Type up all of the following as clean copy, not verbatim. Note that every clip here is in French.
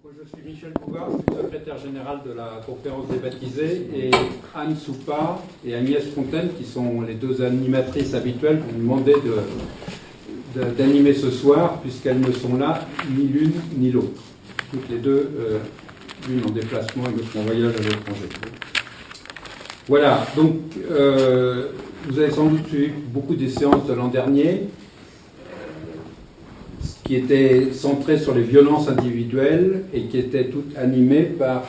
Moi, je suis Michel Bouvard, je suis secrétaire général de la conférence des baptisés, et Anne Soupa et Agnès Fontaine, qui sont les deux animatrices habituelles, vous me demandez d'animer ce soir, puisqu'elles ne sont là ni l'une ni l'autre. Toutes les deux, l'une en déplacement et l'autre en voyage à l'étranger. Voilà, donc vous avez sans doute suivi beaucoup des séances de l'an dernier, qui étaient centrées sur les violences individuelles et qui étaient toutes animées par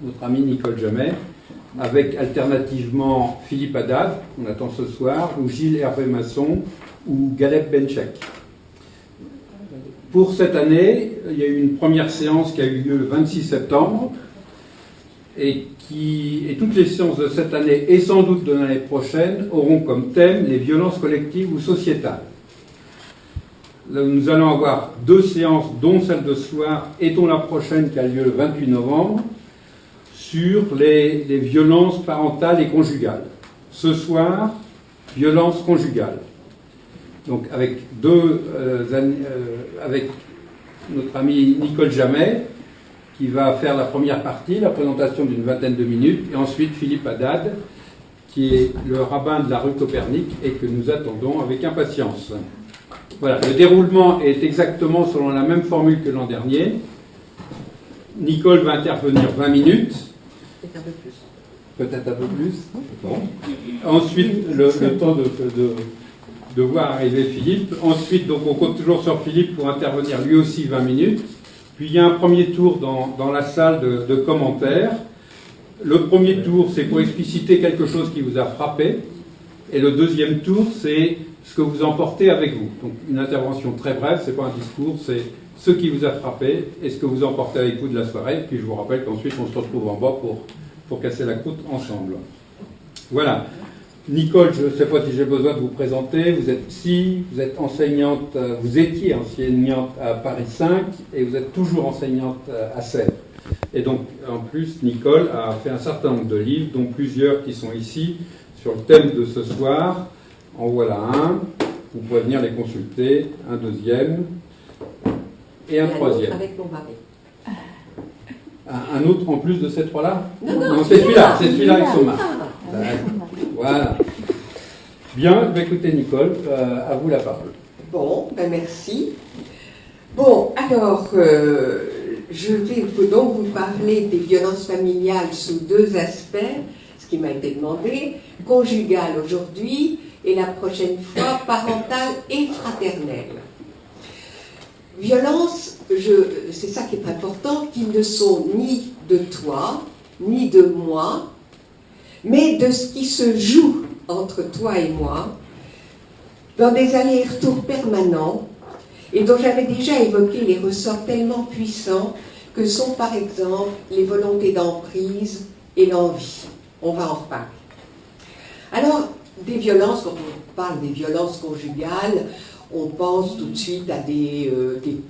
notre ami Nicole Jamet, avec alternativement Philippe Haddad, qu'on attend ce soir, ou Gilles Hervé Masson, ou Galeb Benchek. Pour cette année, il y a eu une première séance qui a eu lieu le 26 septembre, et toutes les séances de cette année, et sans doute de l'année prochaine, auront comme thème les violences collectives ou sociétales. Là, nous allons avoir deux séances, dont celle de ce soir et dont la prochaine qui a lieu le 28 novembre, sur les violences parentales et conjugales. Ce soir, violences conjugales. Donc avec avec notre amie Nicole Jamet, qui va faire la première partie, la présentation d'une vingtaine de minutes, et ensuite Philippe Haddad, qui est le rabbin de la rue Copernic et que nous attendons avec impatience. Voilà, le déroulement est exactement selon la même formule que l'an dernier. Nicole va intervenir 20 minutes. Peut-être un peu plus. Peut-être un peu plus. Bon. Ensuite, le temps de voir arriver Philippe. Ensuite, donc, on compte toujours sur Philippe pour intervenir lui aussi 20 minutes. Puis il y a un premier tour dans la salle de commentaires. Le premier tour, c'est pour expliciter quelque chose qui vous a frappé. Et le deuxième tour, c'est ce que vous emportez avec vous. Donc une intervention très brève, ce n'est pas un discours, c'est ce qui vous a frappé et ce que vous emportez avec vous de la soirée. Puis je vous rappelle qu'ensuite on se retrouve en bas pour casser la croûte ensemble. Voilà. Nicole, je ne sais pas si j'ai besoin de vous présenter. Vous êtes psy, vous êtes enseignante, vous étiez enseignante à Paris 5 et vous êtes toujours enseignante à Sèvres. Et donc en plus, Nicole a fait un certain nombre de livres, dont plusieurs qui sont ici sur le thème de ce soir. En voilà un, vous pouvez venir les consulter, un deuxième et un troisième. Avec mon mari. Un autre en plus de ces trois-là? Non, c'est celui-là avec son mari. Voilà. Bien, écoutez Nicole, à vous la parole. Bon, merci. Bon, alors, je vais donc vous parler des violences familiales sous deux aspects, ce qui m'a été demandé, conjugales aujourd'hui, et la prochaine fois, parentale et fraternelle. Violence, c'est ça qui est important, qui ne sont ni de toi, ni de moi, mais de ce qui se joue entre toi et moi, dans des allers-retours permanents, et dont j'avais déjà évoqué les ressorts tellement puissants que sont par exemple les volontés d'emprise et l'envie. On va en reparler. Alors, des violences, quand on parle des violences conjugales, on pense tout de suite à des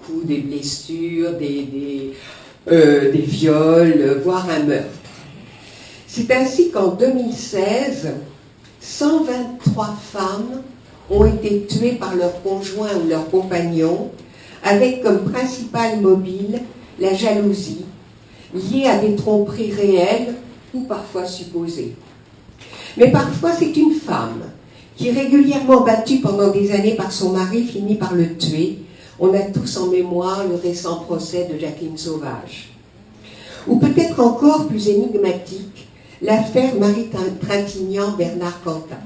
coups, des blessures, des viols, voire un meurtre. C'est ainsi qu'en 2016, 123 femmes ont été tuées par leur conjoint ou leur compagnon, avec comme principal mobile la jalousie, liée à des tromperies réelles ou parfois supposées. Mais parfois, c'est une femme qui, régulièrement battue pendant des années par son mari, finit par le tuer. On a tous en mémoire le récent procès de Jacqueline Sauvage. Ou peut-être encore plus énigmatique, l'affaire Marie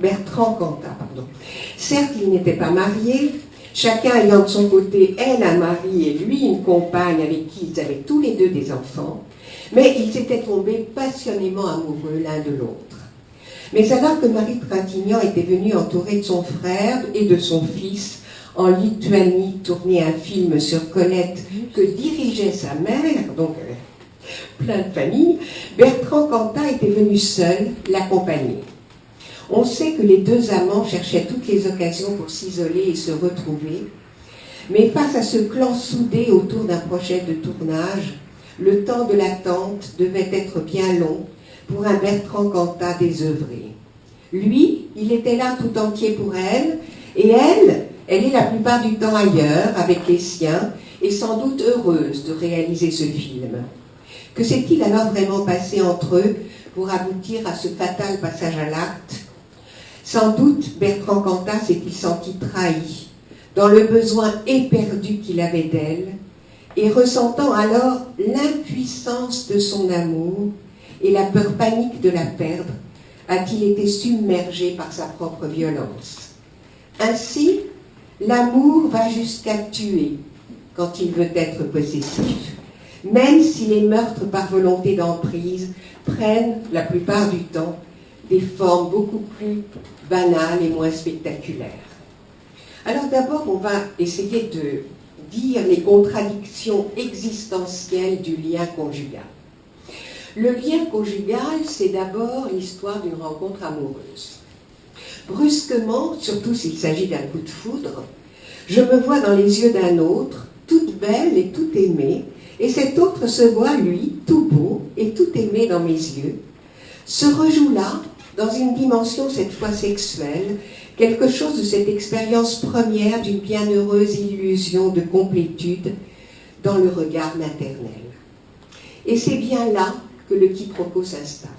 Bertrand Cantat. Certes, ils n'étaient pas mariés, chacun ayant de son côté, elle un mari et lui une compagne avec qui ils avaient tous les deux des enfants, mais ils étaient tombés passionnément amoureux l'un de l'autre. Mais alors que Marie Trintignant était venue entourée de son frère et de son fils en Lituanie tourner un film sur Colette que dirigeait sa mère, donc plein de famille, Bertrand Cantat était venu seul l'accompagner. On sait que les deux amants cherchaient toutes les occasions pour s'isoler et se retrouver, mais face à ce clan soudé autour d'un projet de tournage, le temps de l'attente devait être bien long pour un Bertrand Cantat désœuvré. Lui, il était là tout entier pour elle, et elle est la plupart du temps ailleurs, avec les siens, et est sans doute heureuse de réaliser ce film. Que s'est-il alors vraiment passé entre eux pour aboutir à ce fatal passage à l'acte? Sans doute Bertrand Cantat s'est-il senti trahi dans le besoin éperdu qu'il avait d'elle, et ressentant alors l'impuissance de son amour et la peur panique de la perdre, a-t-il été submergé par sa propre violence. Ainsi, l'amour va jusqu'à tuer quand il veut être possessif, même si les meurtres par volonté d'emprise prennent, la plupart du temps, des formes beaucoup plus banales et moins spectaculaires. Alors d'abord, on va essayer de dire les contradictions existentielles du lien conjugal. Le lien conjugal, c'est d'abord l'histoire d'une rencontre amoureuse. Brusquement, surtout s'il s'agit d'un coup de foudre, je me vois dans les yeux d'un autre, toute belle et tout aimée, et cet autre se voit, lui, tout beau et tout aimé dans mes yeux, se rejoue là, dans une dimension cette fois sexuelle, quelque chose de cette expérience première d'une bienheureuse illusion de complétude dans le regard maternel. Et c'est bien là que le quiproquo s'installe.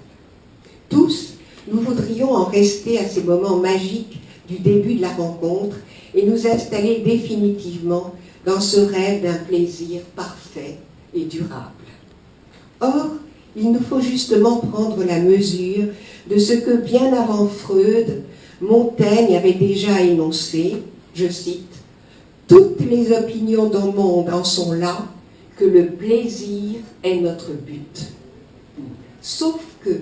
Tous, nous voudrions en rester à ces moments magiques du début de la rencontre et nous installer définitivement dans ce rêve d'un plaisir parfait et durable. Or, il nous faut justement prendre la mesure de ce que bien avant Freud, Montaigne avait déjà énoncé, je cite, « Toutes les opinions du monde en sont là, que le plaisir est notre but. » Sauf que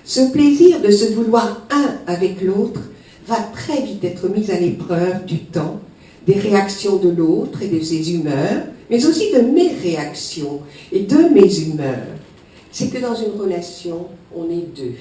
ce plaisir de se vouloir un avec l'autre va très vite être mis à l'épreuve du temps, des réactions de l'autre et de ses humeurs, mais aussi de mes réactions et de mes humeurs. C'est que dans une relation, on est deux,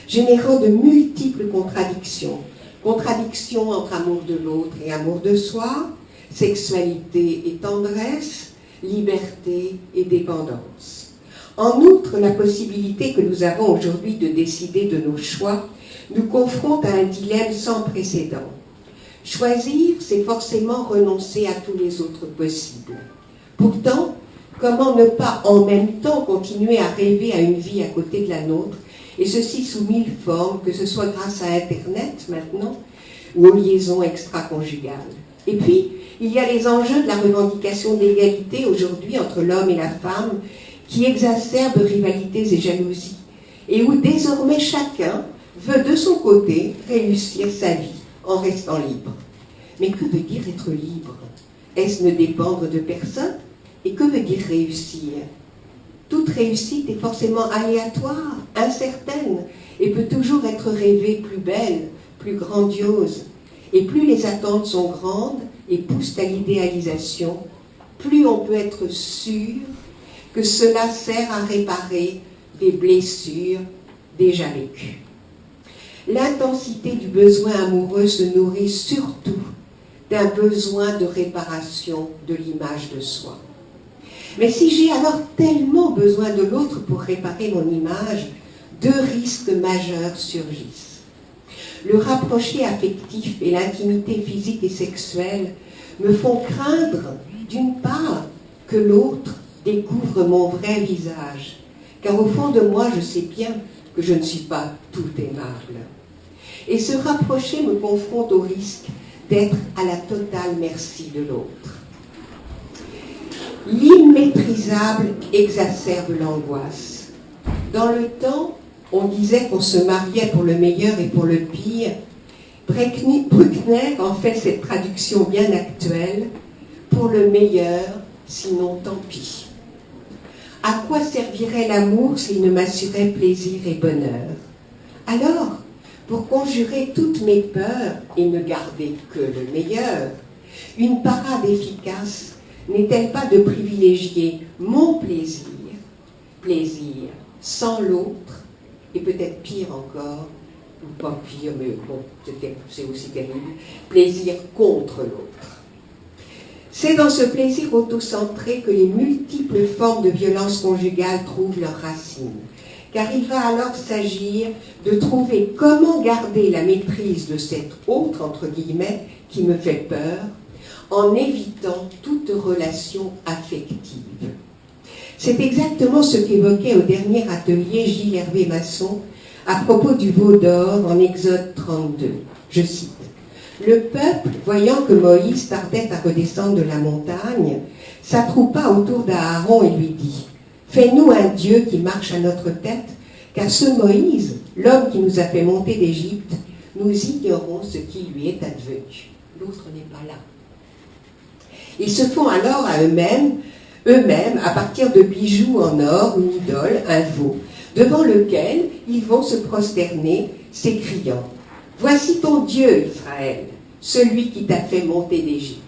générant de multiples contradictions. Contradictions entre amour de l'autre et amour de soi, sexualité et tendresse, liberté et dépendance. En outre, la possibilité que nous avons aujourd'hui de décider de nos choix nous confronte à un dilemme sans précédent. Choisir, c'est forcément renoncer à tous les autres possibles. Pourtant, comment ne pas en même temps continuer à rêver à une vie à côté de la nôtre, et ceci sous mille formes, que ce soit grâce à Internet maintenant, ou aux liaisons extra-conjugales. Et puis, il y a les enjeux de la revendication d'égalité aujourd'hui entre l'homme et la femme, qui exacerbent rivalités et jalousies, et où désormais chacun veut de son côté réussir sa vie en restant libre. Mais que veut dire être libre? Est-ce ne dépendre de personne? Et que veut dire réussir? Toute réussite est forcément aléatoire, incertaine, et peut toujours être rêvée plus belle, plus grandiose. Et plus les attentes sont grandes et poussent à l'idéalisation, plus on peut être sûr que cela sert à réparer des blessures déjà vécues. L'intensité du besoin amoureux se nourrit surtout d'un besoin de réparation de l'image de soi. Mais si j'ai alors tellement besoin de l'autre pour réparer mon image, deux risques majeurs surgissent. Le rapproché affectif et l'intimité physique et sexuelle me font craindre, d'une part, que l'autre découvre mon vrai visage, car au fond de moi, je sais bien que je ne suis pas tout aimable. Et ce rapproché me confronte au risque d'être à la totale merci de l'autre. L'immaîtrisable exacerbe l'angoisse. Dans le temps, on disait qu'on se mariait pour le meilleur et pour le pire. Bruckner en fait cette traduction bien actuelle, pour le meilleur, sinon tant pis. À quoi servirait l'amour s'il ne m'assurait plaisir et bonheur? Alors, pour conjurer toutes mes peurs et ne garder que le meilleur, une parade efficace n'est-elle pas de privilégier mon plaisir, plaisir sans l'autre, et peut-être pire encore, ou pas pire, mais bon, c'est aussi terrible, plaisir contre l'autre. C'est dans ce plaisir autocentré que les multiples formes de violence conjugale trouvent leurs racines, car il va alors s'agir de trouver comment garder la maîtrise de cet autre, entre guillemets, qui me fait peur, en évitant toute relation affective. C'est exactement ce qu'évoquait au dernier atelier Gilles Hervé Masson à propos du veau d'or en Exode 32. Je cite. « Le peuple, voyant que Moïse tardait à redescendre de la montagne, s'attroupa autour d'Aaron et lui dit « Fais-nous un Dieu qui marche à notre tête, car ce Moïse, l'homme qui nous a fait monter d'Égypte, nous ignorons ce qui lui est advenu. » L'autre n'est pas là. Ils se font alors à eux-mêmes, à partir de bijoux en or, une idole, un veau, devant lequel ils vont se prosterner, s'écriant « Voici ton Dieu, Israël, celui qui t'a fait monter d'Égypte. »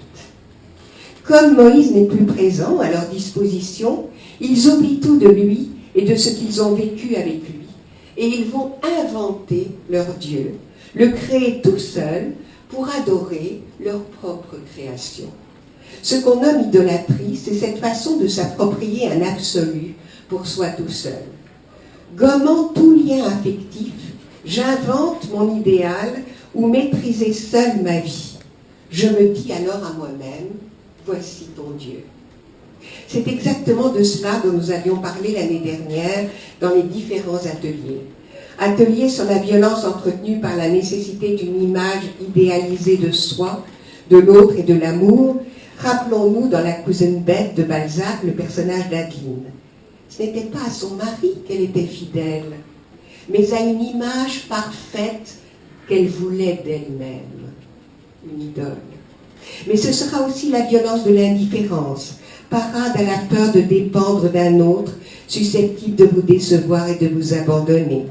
Comme Moïse n'est plus présent à leur disposition, ils oublient tout de lui et de ce qu'ils ont vécu avec lui, et ils vont inventer leur Dieu, le créer tout seul pour adorer leur propre création. Ce qu'on nomme idolâtrie, c'est cette façon de s'approprier un absolu pour soi tout seul. Gommant tout lien affectif, j'invente mon idéal ou maîtriser seul ma vie. Je me dis alors à moi-même, voici ton Dieu. C'est exactement de cela dont nous avions parlé l'année dernière dans les différents ateliers. Atelier sur la violence entretenue par la nécessité d'une image idéalisée de soi, de l'autre et de l'amour. Rappelons-nous dans La cousine bête de Balzac le personnage d'Adeline. Ce n'était pas à son mari qu'elle était fidèle, mais à une image parfaite qu'elle voulait d'elle-même, une idole. Mais ce sera aussi la violence de l'indifférence, parade à la peur de dépendre d'un autre, susceptible de vous décevoir et de vous abandonner.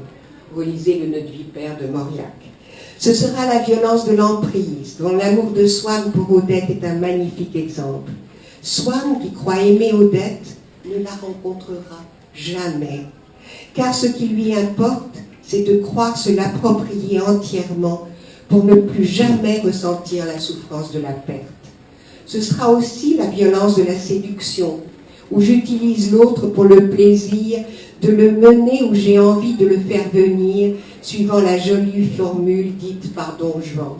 Relisez Le nœud de vipère de Mauriac. Ce sera la violence de l'emprise, dont l'amour de Swann pour Odette est un magnifique exemple. Swann, qui croit aimer Odette, ne la rencontrera jamais, car ce qui lui importe, c'est de croire se l'approprier entièrement pour ne plus jamais ressentir la souffrance de la perte. Ce sera aussi la violence de la séduction, où j'utilise l'autre pour le plaisir de le mener où j'ai envie de le faire venir, suivant la jolie formule dite par Don Juan.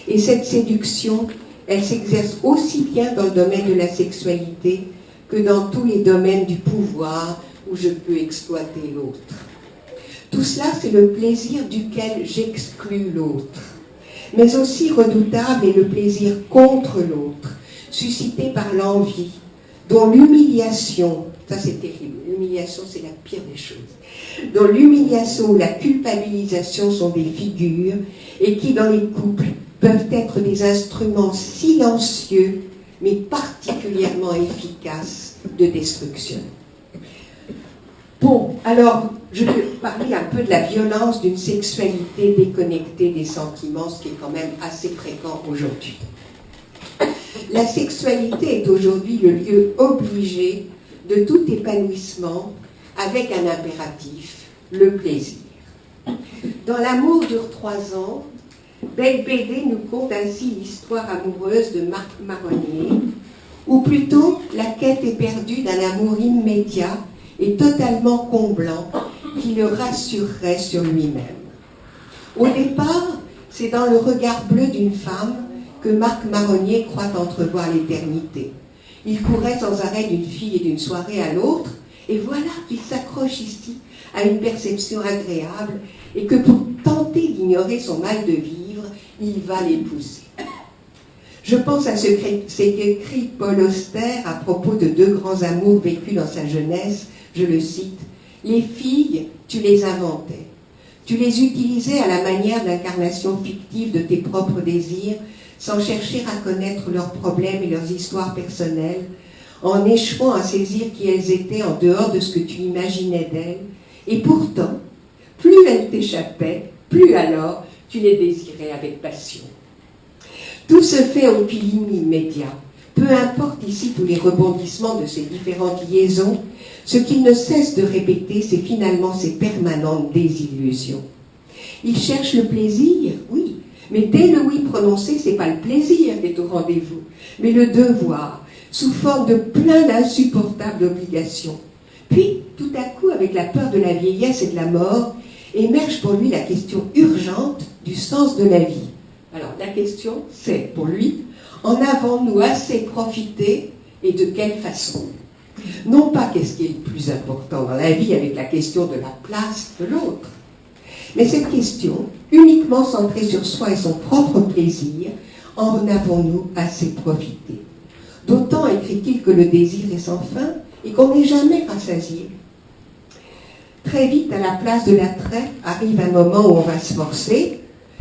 Et cette séduction, elle s'exerce aussi bien dans le domaine de la sexualité que dans tous les domaines du pouvoir où je peux exploiter l'autre. Tout cela, c'est le plaisir duquel j'exclus l'autre. Mais aussi redoutable est le plaisir contre l'autre, suscité par l'envie, dont l'humiliation, ça c'est terrible, l'humiliation c'est la pire des choses, dont l'humiliation ou la culpabilisation sont des figures et qui dans les couples peuvent être des instruments silencieux mais particulièrement efficaces de destruction. Bon, alors je vais parler un peu de la violence d'une sexualité déconnectée des sentiments, ce qui est quand même assez fréquent aujourd'hui. La sexualité est aujourd'hui le lieu obligé de tout épanouissement avec un impératif, le plaisir. Dans L'amour dure 3 ans, Bec BD nous conte ainsi l'histoire amoureuse de Marc Marronnier, ou plutôt la quête éperdue d'un amour immédiat et totalement comblant qui le rassurerait sur lui-même. Au départ, c'est dans le regard bleu d'une femme que Marc Marronnier croit entrevoir l'éternité. Il courait sans arrêt d'une fille et d'une soirée à l'autre, et voilà qu'il s'accroche ici à une perception agréable, et que pour tenter d'ignorer son mal de vivre, il va l'épouser. Je pense à ce qu'écrit Paul Auster à propos de 2 grands amours vécus dans sa jeunesse, je le cite, « Les filles, tu les inventais. Tu les utilisais à la manière d'incarnation fictive de tes propres désirs, sans chercher à connaître leurs problèmes et leurs histoires personnelles, en échouant à saisir qui elles étaient en dehors de ce que tu imaginais d'elles, et pourtant, plus elles t'échappaient, plus alors tu les désirais avec passion. » Tout se fait au feeling immédiat. Peu importe ici tous les rebondissements de ces différentes liaisons, ce qu'il ne cesse de répéter, c'est finalement ces permanentes désillusions. Il cherche le plaisir, oui, mais dès le oui prononcé, c'est pas le plaisir qui est au rendez-vous, mais le devoir, sous forme de plein d'insupportables obligations. Puis, tout à coup, avec la peur de la vieillesse et de la mort, émerge pour lui la question urgente du sens de la vie. Alors, la question, c'est, pour lui, En avons-nous assez profité et de quelle façon? Non pas qu'est-ce qui est le plus important dans la vie avec la question de la place de l'autre, mais cette question, uniquement centrée sur soi et son propre plaisir, en avons-nous assez profité? D'autant, écrit-il, que le désir est sans fin et qu'on n'est jamais rassasié. Très vite, à la place de l'attrait, arrive un moment où on va se forcer,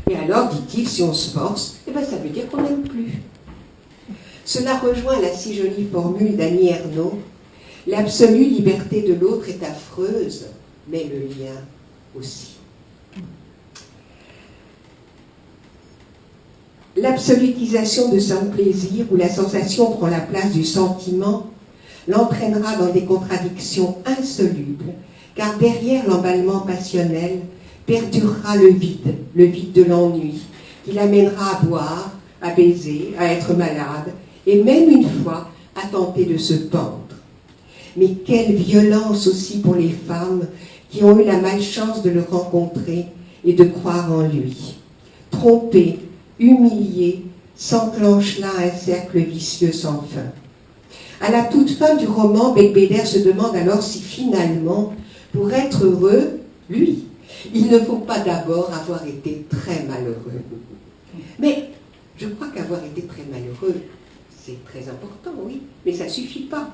et alors, dit-il, si on se force, eh bien, ça veut dire qu'on n'aime plus. Cela rejoint la si jolie formule d'Annie Ernaux: l'absolue liberté de l'autre est affreuse, mais le lien aussi. L'absolutisation de son plaisir, où la sensation prend la place du sentiment, l'entraînera dans des contradictions insolubles, car derrière l'emballement passionnel perdurera le vide de l'ennui, qui l'amènera à boire, à baiser, à être malade, et même une fois à tenter de se pendre. Mais quelle violence aussi pour les femmes qui ont eu la malchance de le rencontrer et de croire en lui. Trompées, humiliées, s'enclenche là un cercle vicieux sans fin. À la toute fin du roman, Belvédère se demande alors si finalement, pour être heureux, lui, il ne faut pas d'abord avoir été très malheureux. Mais je crois qu'avoir été très malheureux, c'est très important, oui, mais ça ne suffit pas.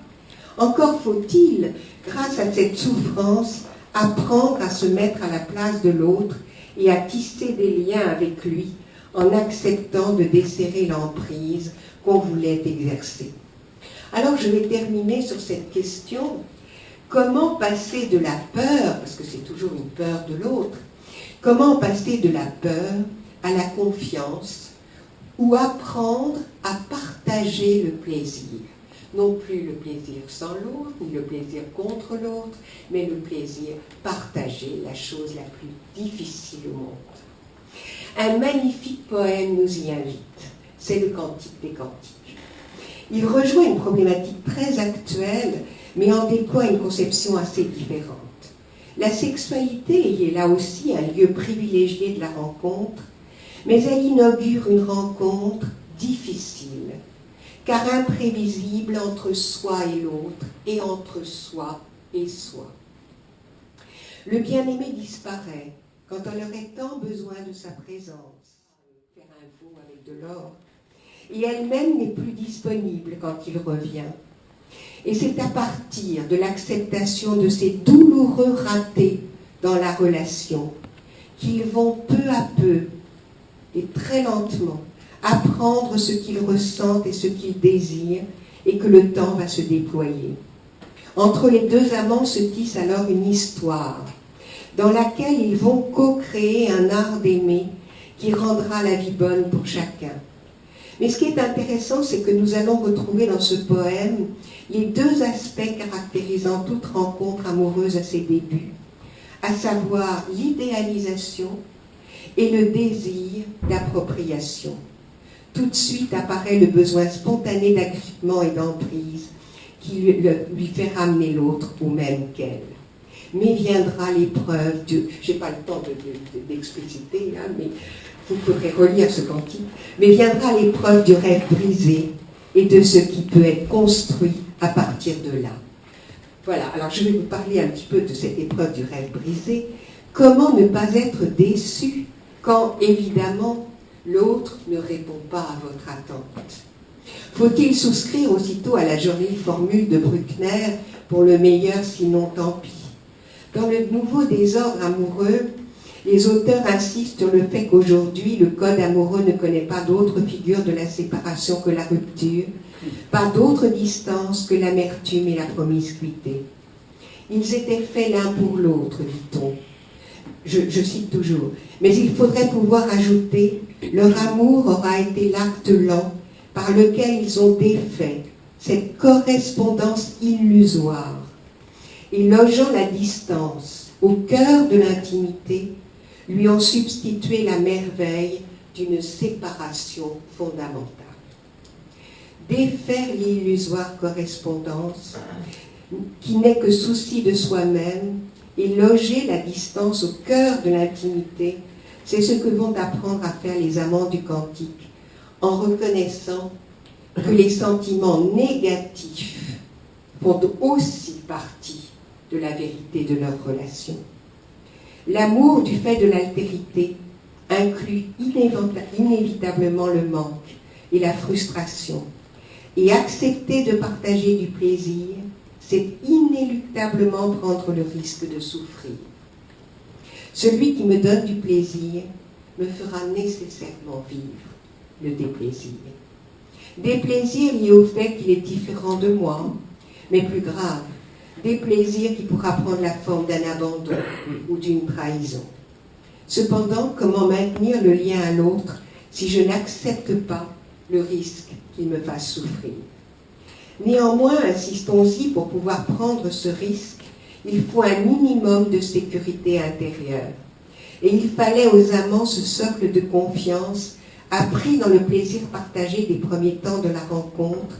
Encore faut-il, grâce à cette souffrance, apprendre à se mettre à la place de l'autre et à tisser des liens avec lui en acceptant de desserrer l'emprise qu'on voulait exercer. Alors je vais terminer sur cette question: comment passer de la peur, parce que c'est toujours une peur de l'autre, comment passer de la peur à la confiance, ou apprendre à partager le plaisir? Non plus le plaisir sans l'autre, ni le plaisir contre l'autre, mais le plaisir partagé, la chose la plus difficile au monde. Un magnifique poème nous y invite, c'est le Cantique des Cantiques. Il rejoint une problématique très actuelle, mais en déploie une conception assez différente. La sexualité y est là aussi un lieu privilégié de la rencontre, mais elle inaugure une rencontre difficile, car imprévisible entre soi et l'autre, et entre soi et soi. Le bien-aimé disparaît quand on aurait tant besoin de sa présence, faire un veau avec de l'or, et elle-même n'est plus disponible quand il revient. Et c'est à partir de l'acceptation de ces douloureux ratés dans la relation qu'ils vont peu à peu et très lentement apprendre ce qu'ils ressentent et ce qu'ils désirent, et que le temps va se déployer. Entre les deux amants se tisse alors une histoire dans laquelle ils vont co-créer un art d'aimer qui rendra la vie bonne pour chacun. Mais ce qui est intéressant, c'est que nous allons retrouver dans ce poème les deux aspects caractérisant toute rencontre amoureuse à ses débuts, à savoir l'idéalisation et le désir d'appropriation. Tout de suite apparaît le besoin spontané d'agrippement et d'emprise qui lui fait ramener l'autre au même qu'elle. Mais viendra l'épreuve de... Je n'ai pas le temps d'expliciter, là, mais vous pourrez relire ce cantique. Mais viendra l'épreuve du rêve brisé et de ce qui peut être construit à partir de là. Voilà, alors je vais vous parler un petit peu de cette épreuve du rêve brisé. Comment ne pas être déçu quand, évidemment, l'autre ne répond pas à votre attente? Faut-il souscrire aussitôt à la jolie formule de Bruckner « pour le meilleur, sinon tant pis ». Dans le nouveau désordre amoureux, les auteurs insistent sur le fait qu'aujourd'hui, le code amoureux ne connaît pas d'autre figure de la séparation que la rupture, pas d'autre distance que l'amertume et la promiscuité. Ils étaient faits l'un pour l'autre, dit-on. Je cite toujours. Mais il faudrait pouvoir ajouter, leur amour aura été l'acte lent par lequel ils ont défait cette correspondance illusoire. Et logeant la distance au cœur de l'intimité, lui ont substitué la merveille d'une séparation fondamentale. Défaire l'illusoire correspondance, qui n'est que souci de soi-même, et loger la distance au cœur de l'intimité, c'est ce que vont apprendre à faire les amants du cantique, en reconnaissant que les sentiments négatifs font aussi partie de la vérité de leur relation. L'amour, du fait de l'altérité, inclut inévitablement le manque et la frustration. Et accepter de partager du plaisir, c'est inéluctablement prendre le risque de souffrir. Celui qui me donne du plaisir me fera nécessairement vivre le déplaisir. Des plaisirs liés au fait qu'il est différent de moi, mais plus grave, des plaisirs qui pourra prendre la forme d'un abandon ou d'une trahison. Cependant, comment maintenir le lien à l'autre si je n'accepte pas le risque qu'il me fasse souffrir? Néanmoins, insistons-y, pour pouvoir prendre ce risque, il faut un minimum de sécurité intérieure. Et il fallait aux amants ce socle de confiance appris dans le plaisir partagé des premiers temps de la rencontre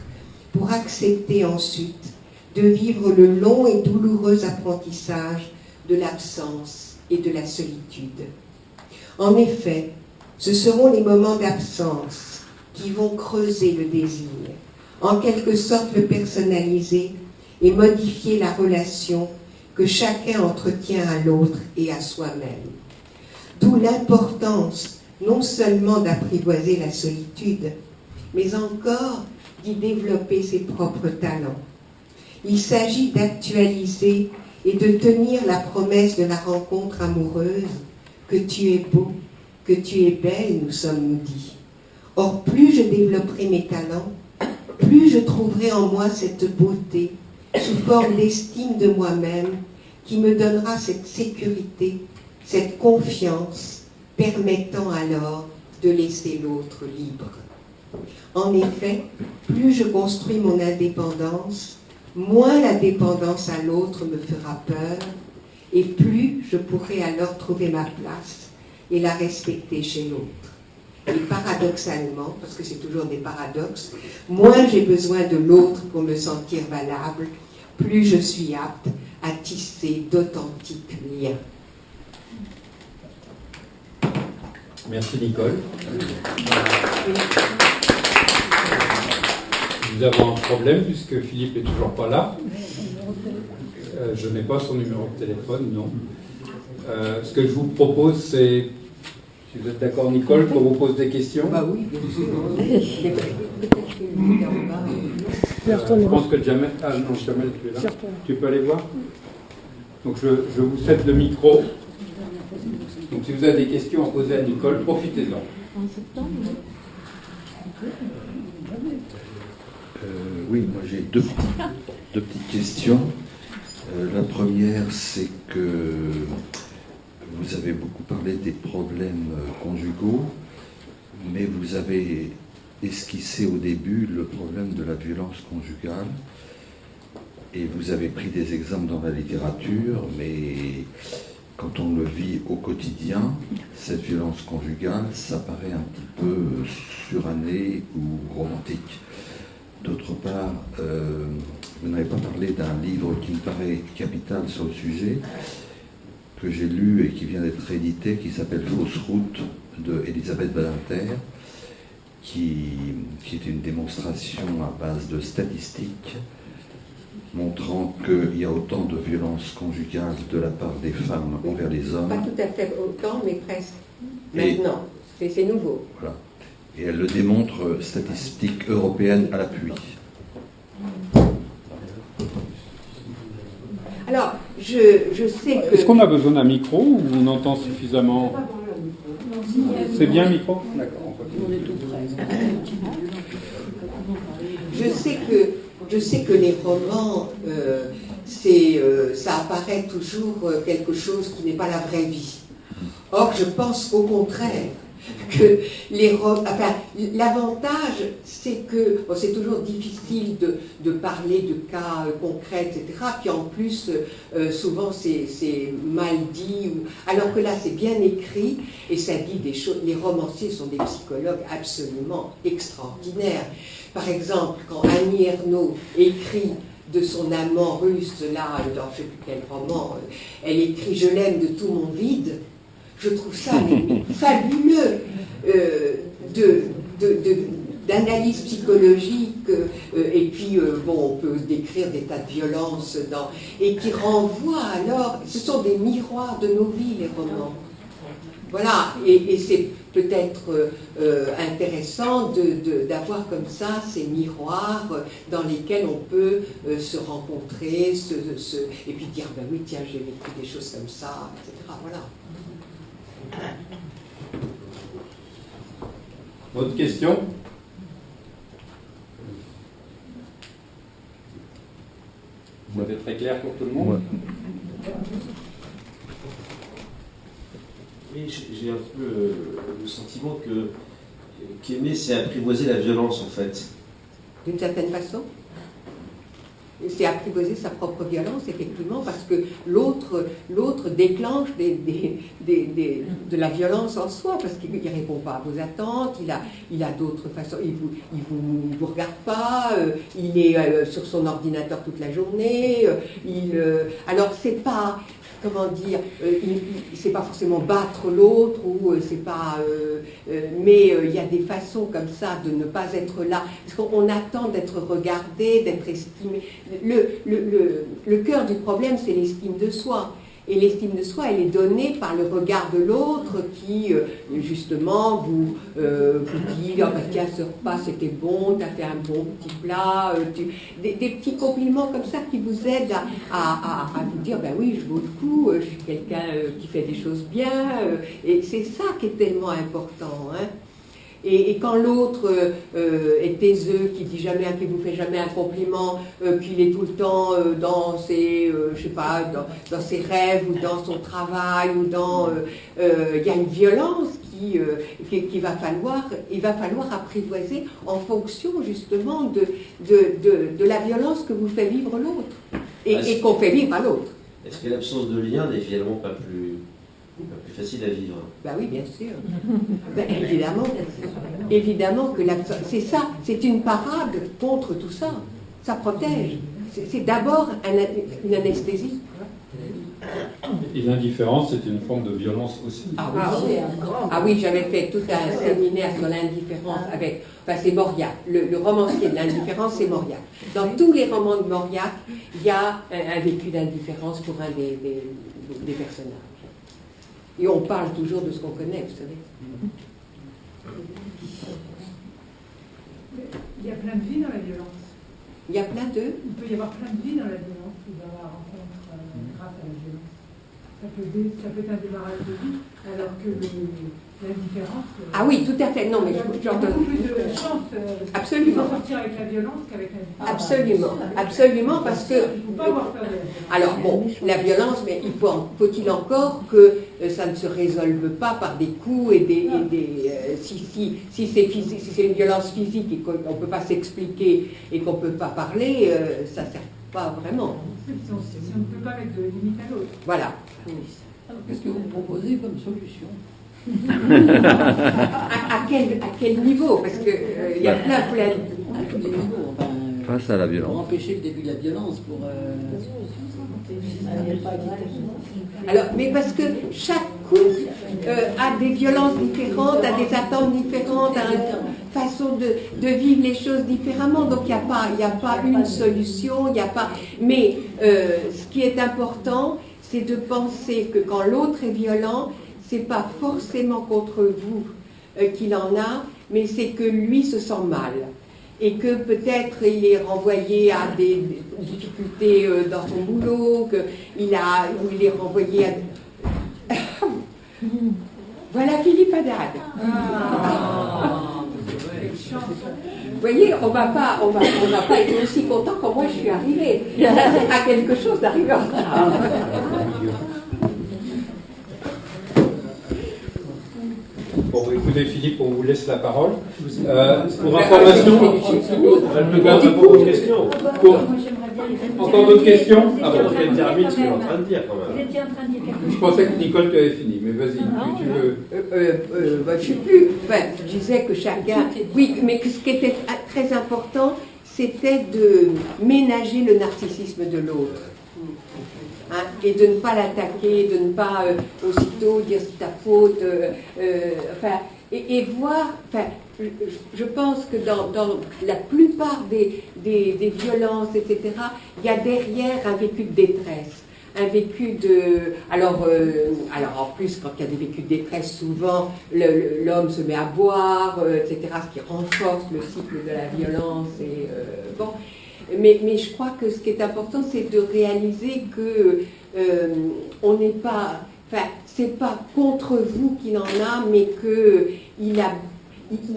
pour accepter ensuite de vivre le long et douloureux apprentissage de l'absence et de la solitude. En effet, ce seront les moments d'absence qui vont creuser le désir, en quelque sorte le personnaliser et modifier la relation que chacun entretient à l'autre et à soi-même. D'où l'importance non seulement d'apprivoiser la solitude, mais encore d'y développer ses propres talents. Il s'agit d'actualiser et de tenir la promesse de la rencontre amoureuse, que tu es beau, que tu es belle, nous sommes-nous dit. Or, plus je développerai mes talents, plus je trouverai en moi cette beauté, sous forme d'estime de moi-même, qui me donnera cette sécurité, cette confiance, permettant alors de laisser l'autre libre. En effet, plus je construis mon indépendance, moins la dépendance à l'autre me fera peur, et plus je pourrai alors trouver ma place et la respecter chez l'autre. Et paradoxalement, parce que c'est toujours des paradoxes, moins j'ai besoin de l'autre pour me sentir valable, plus je suis apte à tisser d'authentiques liens. Merci Nicole. Nous avons un problème puisque Philippe n'est toujours pas là. Je n'ai pas son numéro de téléphone, non. Ce que je vous propose, c'est, si vous êtes d'accord Nicole, qu'on vous pose des questions. Bah oui, bien sûr. Je pense que Jamel... Ah non, Jamel, tu es là. Tu peux aller voir. Donc je vous cède le micro. Donc si vous avez des questions à poser à Nicole, profitez-en. Oui, moi j'ai deux petites questions. La première, c'est que vous avez beaucoup parlé des problèmes conjugaux, mais vous avez esquissé au début le problème de la violence conjugale, et vous avez pris des exemples dans la littérature, mais quand on le vit au quotidien, cette violence conjugale, ça paraît un petit peu suranné ou romantique. D'autre part, vous n'avez pas parlé d'un livre qui me paraît capital sur le sujet, que j'ai lu et qui vient d'être édité, qui s'appelle Fausse route, de Elisabeth Badinter, qui est une démonstration à base de statistiques, montrant qu'il y a autant de violences conjugales de la part des femmes envers les hommes. Pas tout à fait autant, mais presque. Maintenant, c'est nouveau. Voilà. Et elle le démontre, statistiques européennes à l'appui. Alors, je sais que... Est-ce qu'on a besoin d'un micro ou on entend suffisamment? C'est bien le micro? D'accord. On est tout près. Je sais que les romans, ça apparaît toujours quelque chose qui n'est pas la vraie vie. Or, je pense au contraire que l'avantage, c'est que c'est toujours difficile de parler de cas concrets, etc. Puis en plus, souvent c'est mal dit, alors que là c'est bien écrit et ça dit des choses. Les romanciers sont des psychologues absolument extraordinaires. Par exemple, quand Annie Ernaux écrit de son amant russe, là, dans je ne sais plus quel roman, elle écrit « Je l'aime de tout mon vide », je trouve ça fabuleux d'analyse psychologique, et puis bon, on peut décrire des tas de violences et qui renvoient alors, ce sont des miroirs de nos vies, les romans. Voilà, et c'est peut-être intéressant d'avoir comme ça ces miroirs dans lesquels on peut se rencontrer, et puis dire, ben oui, tiens, j'ai vécu des choses comme ça, etc. Voilà. Autre question? C'était très clair pour tout le monde? Oui, j'ai un peu le sentiment qu'aimer, c'est apprivoiser la violence, en fait. D'une certaine façon. C'est apprivoiser sa propre violence, effectivement, parce que l'autre déclenche de la violence en soi, parce qu'il ne répond pas à vos attentes, il a d'autres façons, il vous regarde pas, il est sur son ordinateur toute la journée, alors c'est pas... Comment dire, c'est pas forcément battre l'autre, ou c'est pas, mais il y a des façons comme ça de ne pas être là, parce qu'on attend d'être regardé, d'être estimé. Le cœur du problème, c'est l'estime de soi. Et l'estime de soi, elle est donnée par le regard de l'autre qui, justement, vous dit « oh, bah, tiens, ce repas, c'était bon, tu as fait un bon petit plat des petits compliments comme ça qui vous aident à vous dire « ben oui, je vaux le coup, je suis quelqu'un qui fait des choses bien et c'est ça qui est tellement important. Hein. Et quand l'autre est taiseux, qui dit jamais, qui vous fait jamais un compliment, qu'il est tout le temps dans ses, je sais pas, dans ses rêves ou dans son travail ou dans, il y a une violence qu'il va falloir apprivoiser en fonction justement de la violence que vous fait vivre l'autre et qu'on fait vivre à l'autre. Est-ce que l'absence de lien n'est finalement pas plus facile à vivre? Ben oui, bien sûr. Ben, évidemment que c'est ça, c'est une parade contre tout ça. Ça protège. C'est d'abord une anesthésie. Et l'indifférence, c'est une forme de violence aussi. Ah oui, j'avais fait tout un séminaire sur l'indifférence avec... Enfin, c'est Mauriac. Le romancier de l'indifférence, c'est Mauriac. Dans tous les romans de Mauriac, il y a un vécu d'indifférence pour un des personnages. Et on parle toujours de ce qu'on connaît, vous savez. Il y a plein de vies dans la violence. Il y a plein de... Il peut y avoir plein de vies dans la violence ou dans la rencontre grâce à la violence. Ça peut être un démarrage de vie, alors que l'indifférence... Ah oui, tout à fait. Non, mais il y a beaucoup plus de chance absolument. de sortir avec la violence qu'avec l'indifférence. Absolument, parce que... Il ne faut pas avoir peur de la violence. Alors bon, la violence, mais faut-il encore que ça ne se résolve pas par des coups et si c'est une violence physique et qu'on ne peut pas s'expliquer et qu'on ne peut pas parler, ça ne sert pas vraiment. Si on ne peut pas mettre de limite à l'autre. Voilà. Qu'est-ce que vous proposez comme solution? à quel niveau? Parce que il y a plein face à la violence. Pour empêcher le début de la violence, pour... Alors, mais parce que chaque couple a des violences différentes, a des attentes différentes, a une façon de vivre les choses différemment. Donc, il n'y a pas une solution, il n'y a pas... Mais ce qui est important, c'est de penser que quand l'autre est violent, c'est pas forcément contre vous qu'il en a, mais c'est que lui se sent mal. Et que peut-être il est renvoyé à des difficultés dans son boulot, qu'il est renvoyé à... Voilà Philippe Haddad. Vous voyez, on va pas être aussi content que moi je suis arrivée à quelque chose d'arriver en retard. Bon, écoutez Philippe, on vous laisse la parole. Pour information, encore d'autres questions? Ah bon, je viens de terminer ce que je suis en train de dire quand même. Vous étiez en train de dire quelque chose. Je pensais que Nicole tu avais fini, mais vas-y, tu veux. Je ne sais plus. Enfin, je disais que chacun... Oui, mais ce qui était très important, c'était de ménager le narcissisme de l'autre. Hein, et de ne pas l'attaquer, de ne pas aussitôt dire c'est ta faute, et voir, je pense que dans la plupart des violences, etc., il y a derrière un vécu de détresse. Un vécu de... Alors en plus, quand il y a des vécus de détresse, souvent, l'homme se met à boire, etc., ce qui renforce le cycle de la violence. Et, bon. Mais je crois que ce qui est important, c'est de réaliser que on n'est pas... Enfin, c'est pas contre vous qu'il en a, mais qu'il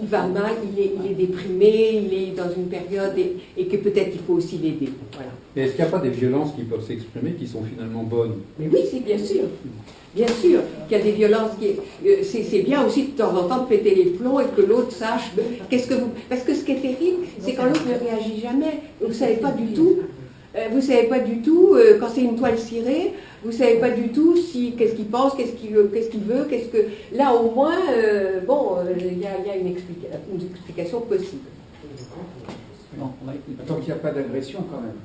va mal, il est déprimé, il est dans une période et que peut-être il faut aussi l'aider. Voilà. Et est-ce qu'il n'y a pas des violences qui peuvent s'exprimer qui sont finalement bonnes? Mais oui, c'est bien sûr. Bien sûr qu'il y a des violences c'est bien aussi de temps en temps de péter les plombs et que l'autre sache qu'est-ce que vous... Parce que ce qui est terrible, c'est quand l'autre ne réagit jamais. Vous ne savez pas du tout. Vous savez pas du tout, quand c'est une toile cirée, vous savez pas du tout qu'est-ce qu'il pense, qu'est-ce qu'il veut, qu'est-ce que... Là, au moins, il y a une explication possible. Tant qu'il n'y a pas d'agression, quand même.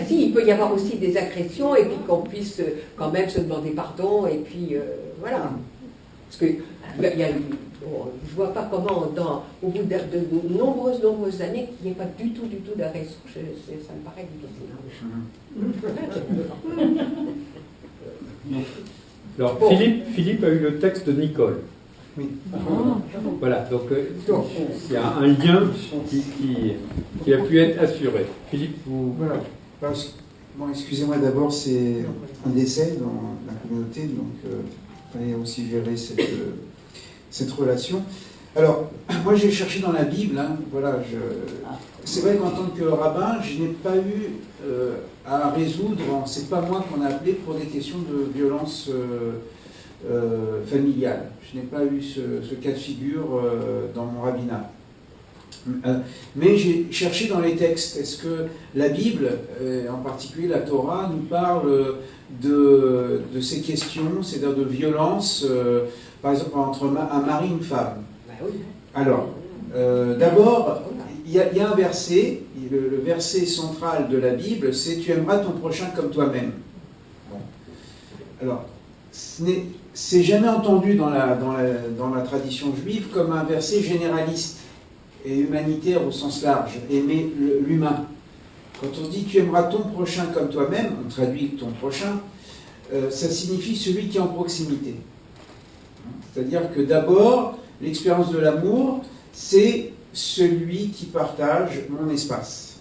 Si, il peut y avoir aussi des agressions et puis qu'on puisse quand même se demander pardon et puis voilà. Parce que je vois pas comment, au bout de nombreuses années, qu'il n'y ait pas du tout d'agression. Ça me paraît difficile. Alors, Philippe a eu le texte de Nicole. Oui. Voilà, donc il y a un lien qui a pu être assuré. Philippe, vous... Voilà. Bon, excusez-moi, d'abord, c'est un décès dans la communauté, donc il fallait aussi gérer cette relation. Alors, moi j'ai cherché dans la Bible, voilà, c'est vrai qu'en tant que rabbin, je n'ai pas eu à résoudre, c'est pas moi qu'on a appelé pour des questions de violence familiale. Je n'ai pas eu ce cas de figure dans mon rabbinat. Mais j'ai cherché dans les textes, est-ce que la Bible, en particulier la Torah, nous parle de ces questions, c'est-à-dire de violence, par exemple entre un mari et une femme. Alors, d'abord, il y a un verset, le verset central de la Bible, c'est « Tu aimeras ton prochain comme toi-même ». Bon. Alors, c'est jamais entendu dans la tradition juive comme un verset généraliste et humanitaire au sens large, aimer l'humain. Quand on dit « Tu aimeras ton prochain comme toi-même », on traduit « ton prochain », ça signifie celui qui est en proximité. C'est-à-dire que d'abord, l'expérience de l'amour, c'est celui qui partage mon espace.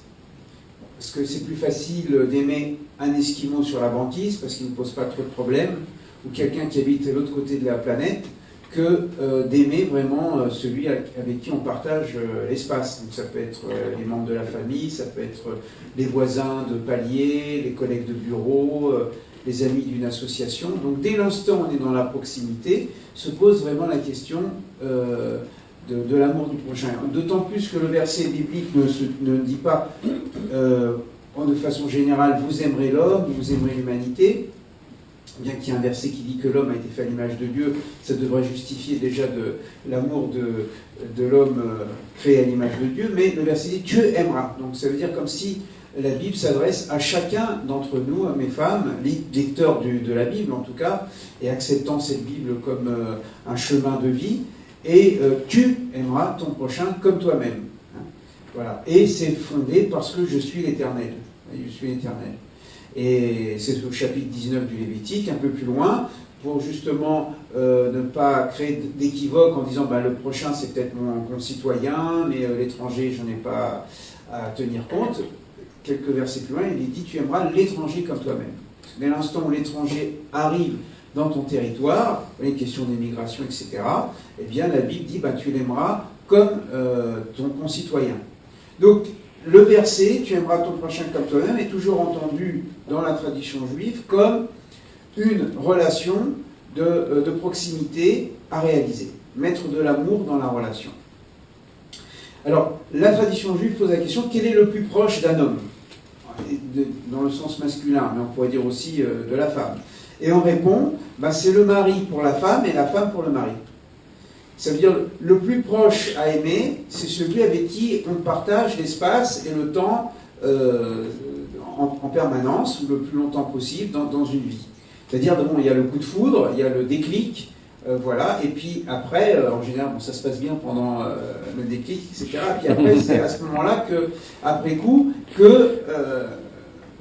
Parce que c'est plus facile d'aimer un Esquimau sur la banquise, parce qu'il ne pose pas trop de problèmes, ou quelqu'un qui habite de l'autre côté de la planète, que d'aimer vraiment celui avec qui on partage l'espace. Donc ça peut être les membres de la famille, ça peut être les voisins de palier, les collègues de bureau, les amis d'une association. Donc dès l'instant où on est dans la proximité, se pose vraiment la question de l'amour du prochain. D'autant plus que le verset biblique ne dit pas de façon générale vous aimerez l'homme, vous aimerez l'humanité. Bien qu'il y ait un verset qui dit que l'homme a été fait à l'image de Dieu, ça devrait justifier déjà de l'amour de l'homme créé à l'image de Dieu, mais le verset dit « Dieu aimera ». Donc ça veut dire comme si la Bible s'adresse à chacun d'entre nous, à mes femmes, lecteurs de la Bible en tout cas, et acceptant cette Bible comme un chemin de vie, et tu aimeras ton prochain comme toi-même. Voilà. Et c'est fondé parce que je suis l'Éternel. Je suis l'Éternel. Et c'est au chapitre 19 du Lévitique, un peu plus loin, pour justement ne pas créer d'équivoque en disant le prochain c'est peut-être mon concitoyen, mais l'étranger j'en ai pas à tenir compte. Quelques versets plus loin, il est dit tu aimeras l'étranger comme toi-même. Dès l'instant où l'étranger arrive dans ton territoire, les questions d'immigration, etc., eh bien la Bible dit tu l'aimeras comme ton concitoyen. Donc, le verset, tu aimeras ton prochain comme toi-même, est toujours entendu dans la tradition juive comme une relation de proximité à réaliser. Mettre de l'amour dans la relation. Alors, la tradition juive pose la question, quel est le plus proche d'un homme? Dans le sens masculin, mais on pourrait dire aussi de la femme. Et on répond, c'est le mari pour la femme et la femme pour le mari. Ça veut dire le plus proche à aimer, c'est celui avec qui on partage l'espace et le temps en permanence, ou le plus longtemps possible dans une vie. C'est-à-dire, il y a le coup de foudre, il y a le déclic, Voilà, et puis après, en général, bon, ça se passe bien pendant le déclic, etc. Et puis après, c'est à ce moment-là que, après coup, que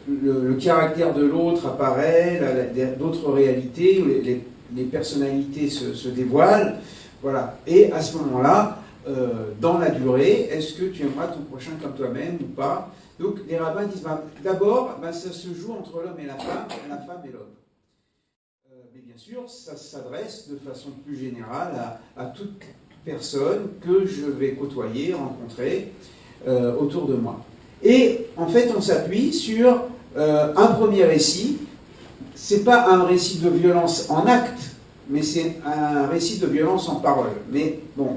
le caractère de l'autre apparaît, d'autres réalités, où les personnalités se dévoilent. Voilà. Et à ce moment-là, dans la durée, est-ce que tu aimeras ton prochain comme toi-même ou pas? Donc les rabbins disent, d'abord, ça se joue entre l'homme et la femme et l'homme. Mais bien sûr, ça s'adresse de façon plus générale à toute personne que je vais côtoyer, rencontrer autour de moi. Et en fait, on s'appuie sur un premier récit. C'est pas un récit de violence en acte, mais c'est un récit de violence en parole. Mais bon,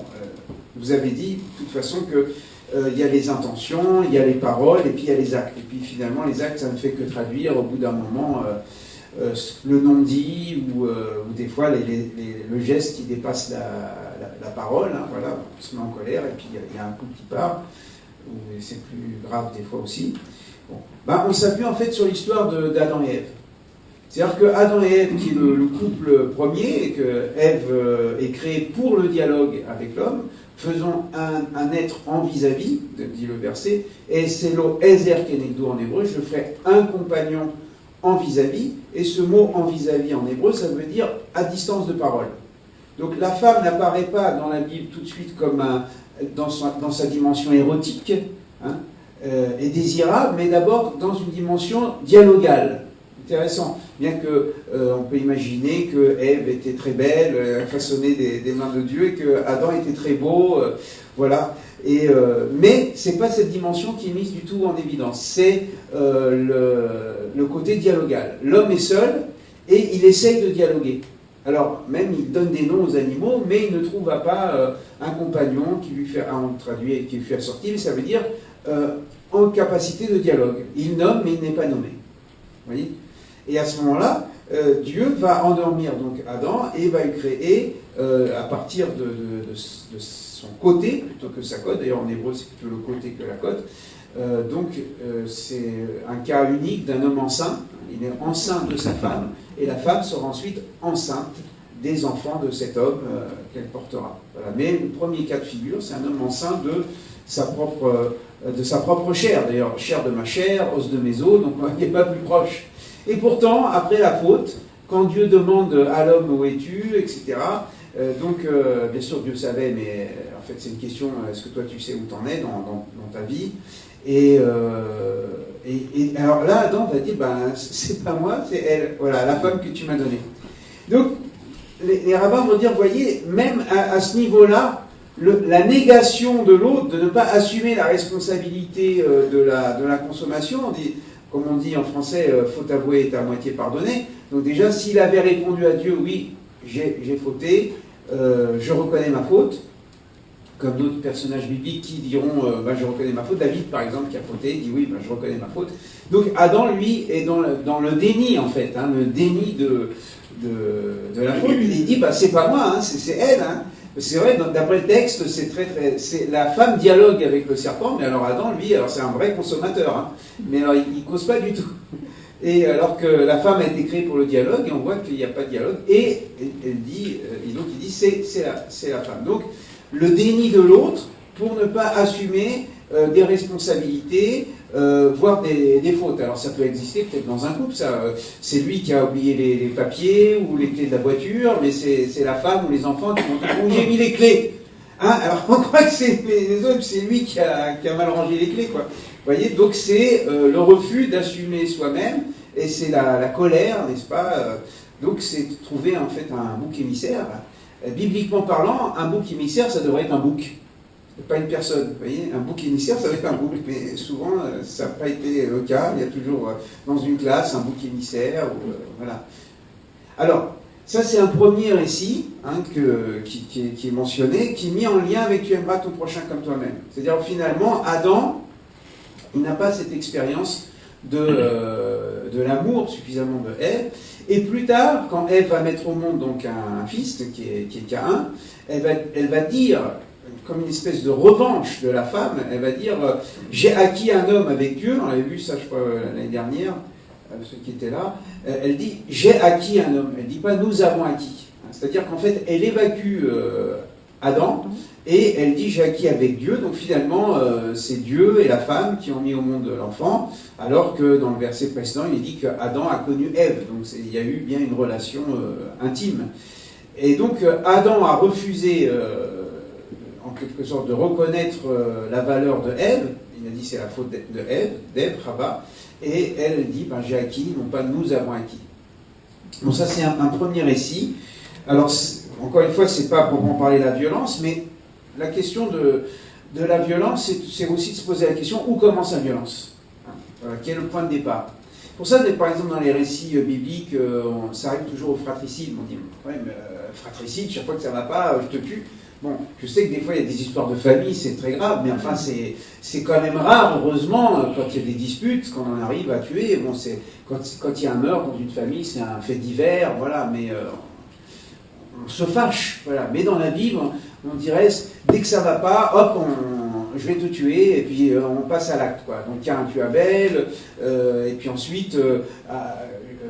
vous avez dit de toute façon que il y a les intentions, il y a les paroles, et puis il y a les actes. Et puis finalement, les actes, ça ne fait que traduire au bout d'un moment le non-dit ou des fois le geste qui dépasse la parole. Hein, voilà, on se met en colère et puis il y a un coup qui part, et c'est plus grave des fois aussi. Bon. On s'appuie en fait sur l'histoire d'Adam et Ève. C'est-à-dire que Adam et Ève, qui est le couple premier, et que Ève est créée pour le dialogue avec l'homme, faisons un être en vis-à-vis, dit le verset, et c'est lo ezer kenegdo en hébreu, je ferai un compagnon en vis-à-vis, et ce mot en vis-à-vis en hébreu, ça veut dire à distance de parole. Donc la femme n'apparaît pas dans la Bible tout de suite comme dans sa dimension érotique hein, et désirable, mais d'abord dans une dimension dialogale. Intéressant, bien que on peut imaginer que Ève était très belle, façonnée des mains de Dieu, et que Adam était très beau, voilà. Mais c'est pas cette dimension qui est mise du tout en évidence. C'est le côté dialogal. L'homme est seul et il essaye de dialoguer. Alors même il donne des noms aux animaux, mais il ne trouve pas un compagnon qui lui fait, on traduit, qui lui fait sortir. Mais ça veut dire en capacité de dialogue. Il nomme, mais il n'est pas nommé. Vous voyez ? Et à ce moment-là, Dieu va endormir donc Adam et va le créer à partir de son côté plutôt que sa côte. D'ailleurs en hébreu c'est plutôt le côté que la côte. Donc c'est un cas unique d'un homme enceint. Il est enceinte de sa femme et la femme sera ensuite enceinte des enfants de cet homme qu'elle portera. Voilà. Mais le premier cas de figure, c'est un homme enceint de sa propre chair. D'ailleurs, chair de ma chair, os de mes os, donc il n'est pas plus proche. Et pourtant, après la faute, quand Dieu demande à l'homme où es-tu, etc., bien sûr Dieu savait, mais en fait c'est une question, est-ce que toi tu sais où t'en es dans ta vie et alors là, Adam va dire, c'est pas moi, c'est elle, voilà, la femme que tu m'as donnée. Donc, les rabbins vont dire, voyez, même à ce niveau-là, la négation de l'autre, de ne pas assumer la responsabilité de la consommation, comme on dit en français, faute avouée est à moitié pardonnée. Donc déjà, s'il avait répondu à Dieu, oui, j'ai fauté, je reconnais ma faute, comme d'autres personnages bibliques qui diront, je reconnais ma faute. David, par exemple, qui a fauté, dit oui, je reconnais ma faute. Donc Adam, lui, est dans le déni, en fait, hein, le déni de la faute. Il dit, c'est pas moi, hein, c'est elle. Hein. C'est vrai, d'après le texte, c'est la femme dialogue avec le serpent, mais alors Adam, lui, c'est un vrai consommateur. Hein. Mais alors, il cause pas du tout. Et alors que la femme a été créée pour le dialogue, et on voit qu'il n'y a pas de dialogue, et elle dit, c'est la femme. Donc, le déni de l'autre pour ne pas assumer des responsabilités, voire des fautes. Alors ça peut exister peut-être dans un couple, ça. C'est lui qui a oublié les papiers ou les clés de la voiture, mais c'est la femme ou les enfants qui vont dire « j'ai mis les clés ». Hein, alors on croit que c'est les autres, c'est lui qui a mal rangé les clés, quoi. Vous voyez, donc c'est le refus d'assumer soi-même, et c'est la colère, n'est-ce pas donc c'est trouver en fait un bouc émissaire. Bibliquement parlant, un bouc émissaire, ça devrait être un bouc, pas une personne. Vous voyez, un bouc émissaire, ça va être un bouc, mais souvent, ça n'a pas été le cas. Il y a toujours dans une classe un bouc émissaire. Voilà. Alors, ça c'est un premier récit hein, qui est mentionné, qui est mis en lien avec « Tu aimeras ton prochain comme toi-même ». C'est-à-dire finalement, Adam, il n'a pas cette expérience de l'amour suffisamment de Ève. Et plus tard, quand Ève va mettre au monde donc un fils qui est Caïn, elle va dire, comme une espèce de revanche de la femme, elle va dire j'ai acquis un homme avec Dieu. On avait vu ça, je crois, l'année dernière, ceux qui étaient là. Elle dit j'ai acquis un homme. Elle dit pas nous avons acquis. C'est-à-dire qu'en fait, elle évacue Adam et elle dit j'ai acquis avec Dieu. Donc finalement, c'est Dieu et la femme qui ont mis au monde l'enfant, alors que dans le verset précédent, il est dit qu'Adam a connu Ève. Donc il y a eu bien une relation intime. Et donc Adam a refusé, en quelque sorte, de reconnaître la valeur de Ève. Il a dit c'est la faute d'Ève, Chava. Et elle dit j'ai acquis, non pas nous avons acquis. Bon, ça c'est un premier récit. Alors, encore une fois, c'est pas pour en parler de la violence, mais la question de la violence, c'est aussi de se poser la question où commence la violence, quel est le point de départ. Pour ça, par exemple, dans les récits bibliques, ça arrive toujours au fratricide. On dit, ouais, mais fratricide, chaque fois que ça va pas, je te tue. Bon, je sais que des fois, il y a des histoires de famille, c'est très grave, mais enfin, c'est quand même rare, heureusement, quand il y a des disputes, qu'on en arrive à tuer. Bon, quand il y a un meurtre dans une famille, c'est un fait divers, voilà, mais on se fâche, voilà. Mais dans la Bible, on dirait, dès que ça va pas, hop, je vais te tuer, et puis on passe à l'acte, quoi. Donc, il y a un tue Abel, et puis ensuite,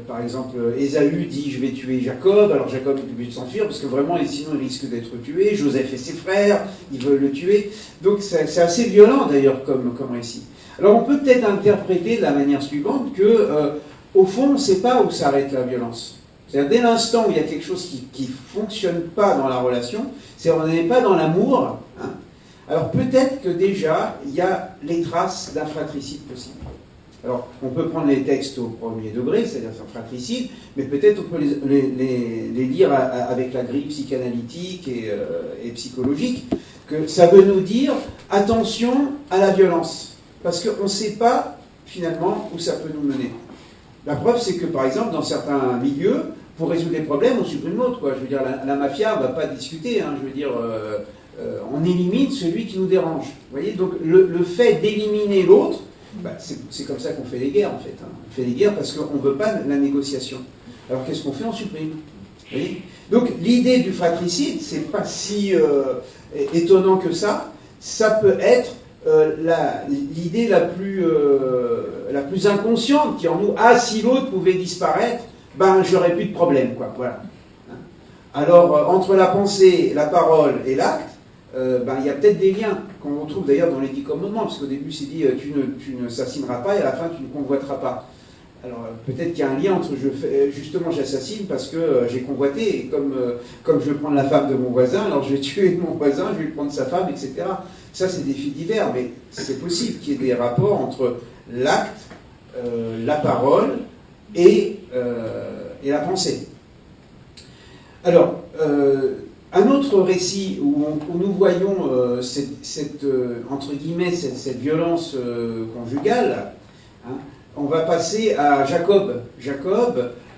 par exemple, Ésaü dit je vais tuer Jacob, alors Jacob est obligé de s'enfuir parce que vraiment sinon il risque d'être tué. Joseph et ses frères, ils veulent le tuer. Donc c'est assez violent d'ailleurs comme récit. Alors on peut peut-être interpréter de la manière suivante que au fond on ne sait pas où s'arrête la violence. C'est-à-dire dès l'instant où il y a quelque chose qui ne fonctionne pas dans la relation, c'est-à-dire on n'est pas dans l'amour, hein, alors peut-être que déjà il y a les traces d'un fratricide possible. Alors, on peut prendre les textes au premier degré, c'est-à-dire un fratricide, mais peut-être on peut les lire avec la grille psychanalytique et psychologique, que ça veut nous dire attention à la violence, parce qu'on ne sait pas finalement où ça peut nous mener. La preuve, c'est que par exemple, dans certains milieux, pour résoudre les problèmes, on supprime l'autre, quoi. Je veux dire, la mafia ne va pas discuter, hein, je veux dire, on élimine celui qui nous dérange. Vous voyez, donc le fait d'éliminer l'autre, c'est comme ça qu'on fait les guerres en fait. Hein. On fait les guerres parce qu'on ne veut pas la négociation. Alors qu'est-ce qu'on fait? On supprime. Vous voyez? Donc l'idée du fratricide, c'est pas si étonnant que ça. Ça peut être l'idée la plus inconsciente qui en nous. Ah, si l'autre pouvait disparaître, j'aurais plus de problème, quoi. Voilà. Alors entre la pensée, la parole et l'acte, il y a peut-être des liens qu'on retrouve d'ailleurs dans les 10 commandements, parce qu'au début c'est dit tu ne s'assassineras pas et à la fin tu ne convoiteras pas. Alors peut-être qu'il y a un lien entre justement j'assassine parce que j'ai convoité, et comme je vais prendre la femme de mon voisin, alors je vais tuer mon voisin, je vais prendre sa femme, etc. Ça c'est des faits divers, mais c'est possible qu'il y ait des rapports entre l'acte, la parole et la pensée. Alors, un autre récit où nous voyons entre guillemets, cette violence conjugale, hein, on va passer à Jacob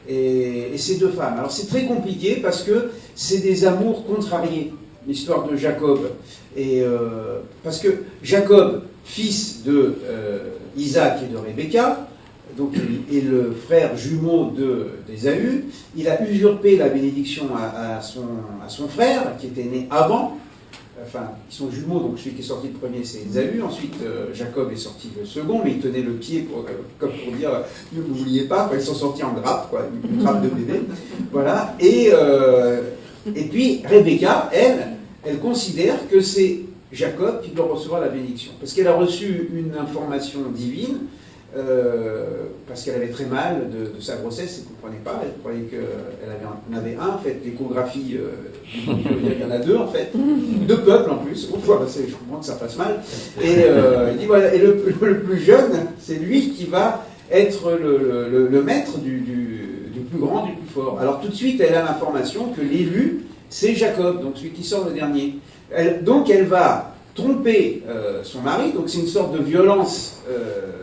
et ses deux femmes. Alors c'est très compliqué parce que c'est des amours contrariés, l'histoire de Jacob. Parce que Jacob, fils de Isaac et de Rebecca, donc il est le frère jumeau d'Ésaü, il a usurpé la bénédiction à son frère, qui était né avant. Enfin, ils sont jumeaux, donc celui qui est sorti le premier, c'est Ésaü. Ensuite, Jacob est sorti le second, mais il tenait le pied comme pour dire, ne l'oubliez pas, ils sont sortis en grappe, quoi, une grappe de bébé. Voilà. Et puis, Rebecca, elle considère que c'est Jacob qui doit recevoir la bénédiction. Parce qu'elle a reçu une information divine, parce qu'elle avait très mal de sa grossesse, elle ne comprenait pas, elle croyait qu'elle en avait un, en fait, l'échographie, il y en a deux en fait, deux peuples en plus, voilà, je comprends que ça passe mal, et il dit voilà, et le plus jeune, c'est lui qui va être le maître du plus grand, du plus fort. Alors tout de suite, elle a l'information que l'élu, c'est Jacob, donc celui qui sort le dernier. Donc elle va tromper son mari, donc c'est une sorte de violence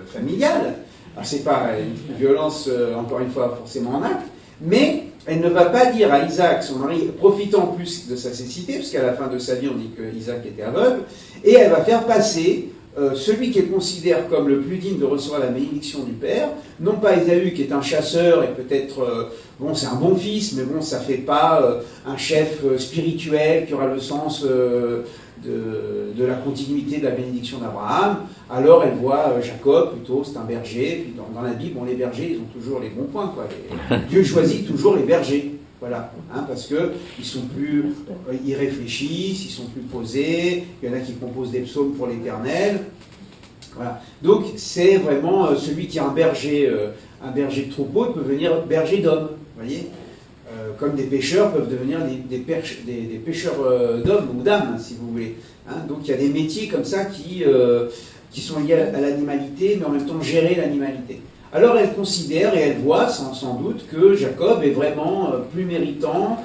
familiale. Alors c'est pas une violence, encore une fois, forcément en acte, mais elle ne va pas dire à Isaac, son mari, profitant plus de sa cécité, parce qu'à la fin de sa vie, on dit qu'Isaac était aveugle, et elle va faire passer celui qu'elle considère comme le plus digne de recevoir la bénédiction du père, non pas Ésaü qui est un chasseur et peut-être, bon, c'est un bon fils, mais bon, ça fait pas un chef spirituel qui aura le sens de la continuité de la bénédiction d'Abraham. Alors elle voit Jacob, plutôt, c'est un berger. Puis dans la Bible, bon, les bergers, ils ont toujours les bons points, quoi. Dieu choisit toujours les bergers. Voilà, hein, parce qu'ils sont plus, ils réfléchissent, ils sont plus posés, il y en a qui composent des psaumes pour l'Éternel. Voilà. Donc c'est vraiment celui qui est un berger de troupeau peut devenir berger d'hommes, voyez. Comme des pêcheurs peuvent devenir des pêcheurs d'hommes ou d'âmes, si vous voulez. Hein. Donc il y a des métiers comme ça qui sont liés à l'animalité, mais en même temps gérer l'animalité. Alors elle considère et elle voit sans doute que Jacob est vraiment plus méritant,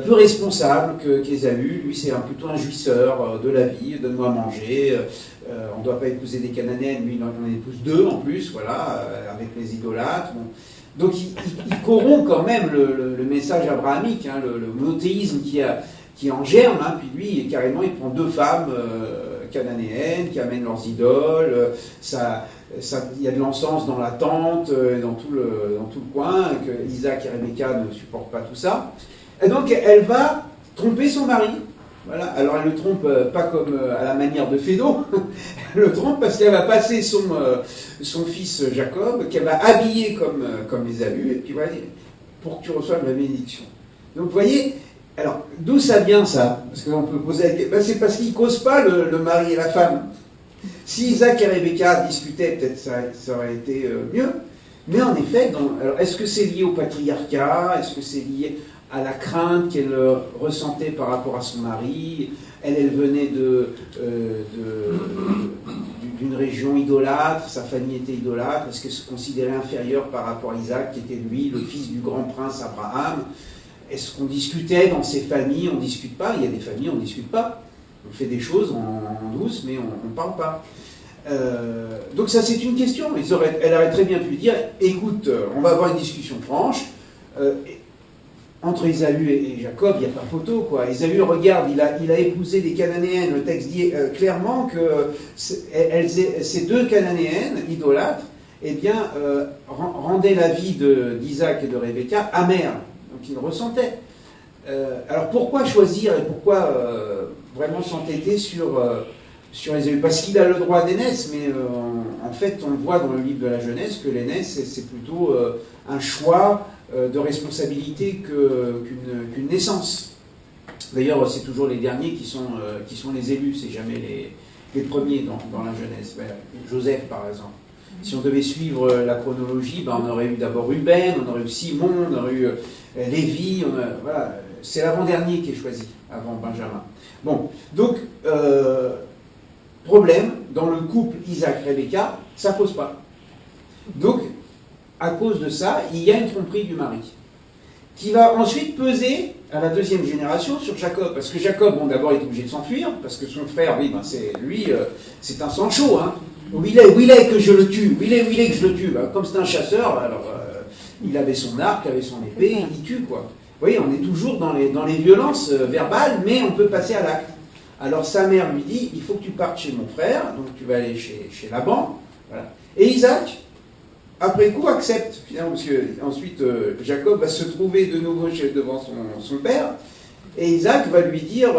plus responsable qu'Ésaü. Lui c'est plutôt un jouisseur de la vie, donne-moi à manger, on ne doit pas épouser des Cananéennes, lui il en épouse 2 en plus, voilà, avec les idolâtres. Bon. Donc il corrompt quand même le message abrahamique, hein, le monothéisme qui est en germe, hein, puis lui carrément il prend 2 femmes cananéennes qui amènent leurs idoles, il y a de l'encens dans la tente, dans tout le coin, que Isaac et Rebecca ne supportent pas tout ça. Et donc elle va tromper son mari. Voilà. Alors elle le trompe pas comme à la manière de Phédo, elle le trompe parce qu'elle va passer son fils Jacob, qu'elle va habiller comme Ésaü, et puis voilà, pour que tu reçoives la bénédiction. Donc vous voyez, alors d'où ça vient ça? Parce qu'on peut poser la question, c'est parce qu'ils ne causent pas le mari et la femme. Si Isaac et Rebecca discutaient, peut-être ça aurait été mieux. Mais en effet, alors est-ce que c'est lié au patriarcat? Est-ce que c'est lié à la crainte qu'elle ressentait par rapport à son mari? Elle venait d'une région idolâtre, sa famille était idolâtre. Est-ce qu'elle se considérait inférieure par rapport à Isaac, qui était lui, le fils du grand prince Abraham? Est-ce qu'on discutait dans ces familles? On ne discute pas. Il y a des familles, on ne discute pas. On fait des choses en douce, mais on ne parle pas. Donc ça, c'est une question. Elle aurait très bien pu dire, écoute, on va avoir une discussion franche. Entre Ésaü et Jacob, il n'y a pas photo, quoi. Ésaü, regarde, il a épousé des Cananéennes. Le texte dit clairement que ces 2 Cananéennes, idolâtres, eh bien, rendaient la vie d'Isaac et de Rebecca amère. Donc ils le ressentaient. Alors pourquoi choisir et pourquoi vraiment s'entêter sur Ésaü? Parce qu'il a le droit d'aînesse, mais en fait, on voit dans le livre de la Genèse que l'aînesse, c'est plutôt un choix de responsabilité qu'une naissance. D'ailleurs, c'est toujours les derniers qui sont les élus, c'est jamais les premiers dans la Genèse. Joseph, par exemple. Si on devait suivre la chronologie, on aurait eu d'abord Ruben, on aurait eu Simon, on aurait eu Lévi, voilà, c'est l'avant-dernier qui est choisi, avant Benjamin. Bon, donc, problème, dans le couple Isaac-Rebecca, ça ne pose pas. Donc, à cause de ça, il y a une tromperie du mari, qui va ensuite peser à la 2e génération sur Jacob. Parce que Jacob, d'abord, il est obligé de s'enfuir, parce que son frère, c'est un sang chaud. Hein. Où il est que je le tue? Où il est que je le tue? Comme c'est un chasseur, alors il avait son arc, avait son épée, il tue, quoi. Vous voyez, on est toujours dans les violences verbales, mais on peut passer à l'acte. Alors sa mère lui dit, il faut que tu partes chez mon frère, donc tu vas aller chez Laban. Voilà. Et Isaac, après coup, accepte, finalement, parce que ensuite Jacob va se trouver de nouveau devant son père, et Isaac va lui dire,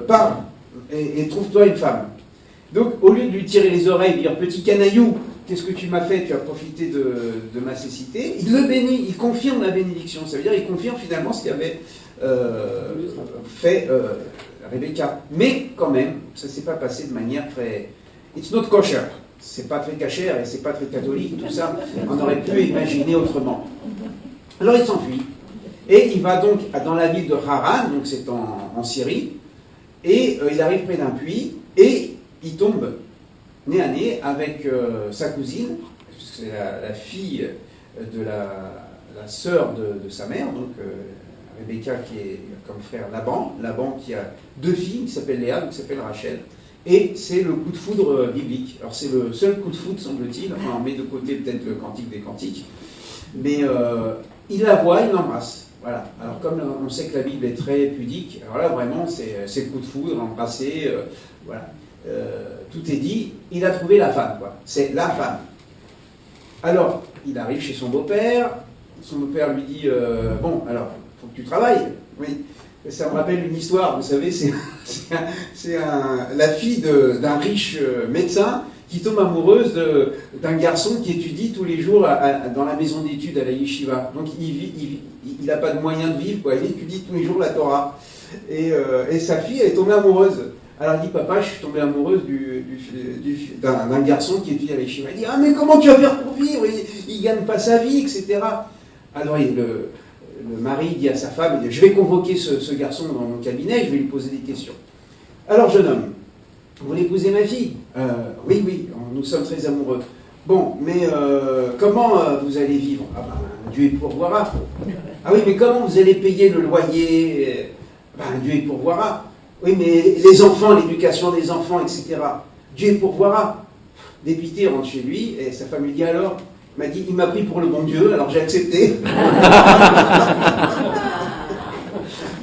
pars et trouve-toi une femme. Donc, au lieu de lui tirer les oreilles et dire, petit canaillou, qu'est-ce que tu m'as fait? Tu as profité de ma cécité. Il le bénit, il confirme la bénédiction. Ça veut dire, il confirme finalement ce qu'avait fait Rebecca. Mais quand même, ça ne s'est pas passé de manière très... It's not kosher. C'est pas très cachère et c'est pas très catholique, tout ça. On aurait pu imaginer autrement. Alors il s'enfuit. Et il va donc dans la ville de Haran, donc c'est en Syrie, et il arrive près d'un puits, et il tombe nez à nez avec sa cousine, c'est la fille de la sœur de sa mère, donc Rebecca qui est comme frère Laban qui a 2 filles qui s'appellent Léa, donc qui s'appelle Rachel, et c'est le coup de foudre biblique. Alors c'est le seul coup de foudre, semble-t-il, enfin, on met de côté peut-être le cantique des cantiques, mais il la voit, il l'embrasse. Voilà. Alors comme on sait que la Bible est très pudique, alors là vraiment c'est le coup de foudre, embrasser, voilà. Tout est dit, il a trouvé la femme, quoi. C'est la femme. Alors, il arrive chez son beau-père lui dit, bon, alors, il faut que tu travailles. Oui. Ça me rappelle une histoire, vous savez, c'est la fille d'un riche médecin qui tombe amoureuse d'un garçon qui étudie tous les jours dans la maison d'études à la yeshiva. Donc il n'a pas de moyens de vivre, quoi. Il étudie tous les jours la Torah. Et sa fille, elle est tombée amoureuse. Alors elle dit, papa, je suis tombée amoureuse d'un garçon qui étudie à la yeshiva. Elle dit, ah mais comment tu vas faire pour vivre? Il ne gagne pas sa vie, etc. Alors le mari dit à sa femme, je vais convoquer ce garçon dans mon cabinet, je vais lui poser des questions. Alors jeune homme, vous voulez épouser ma fille? Oui, nous sommes très amoureux. Bon, mais comment vous allez vivre? Ah ben, Dieu pourvoira. Ah oui, mais comment vous allez payer le loyer? Ben, Dieu pourvoira. Oui, mais les enfants, l'éducation des enfants, etc. Dieu pourvoira. Dépité rentre chez lui, et sa femme lui dit alors, il m'a pris pour le bon Dieu, alors j'ai accepté.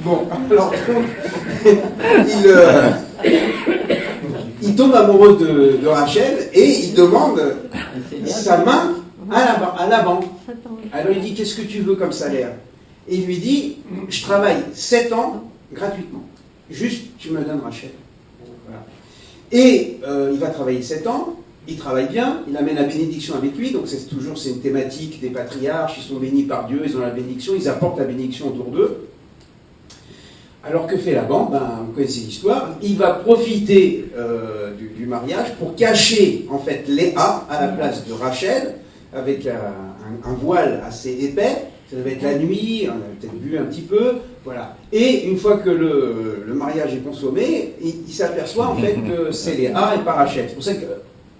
Bon, alors il tombe amoureux de Rachel et il demande sa main à la banque. Alors il dit, qu'est-ce que tu veux comme salaire? Et il lui dit, je travaille 7 ans gratuitement. Juste, tu me donnes Rachel. Voilà. Et il va travailler 7 ans, il travaille bien, il amène la bénédiction avec lui, donc c'est une thématique des patriarches, ils sont bénis par Dieu, ils ont la bénédiction, ils apportent la bénédiction autour d'eux. Alors que fait Laban? Vous connaissez l'histoire, il va profiter du mariage pour cacher en fait Léa à la place de Rachel, avec un voile assez épais. Ça devait être la nuit, on avait peut-être bu un petit peu, voilà. Et une fois que le mariage est consommé, il s'aperçoit en fait que c'est Léa et pas Rachel. C'est pour ça que,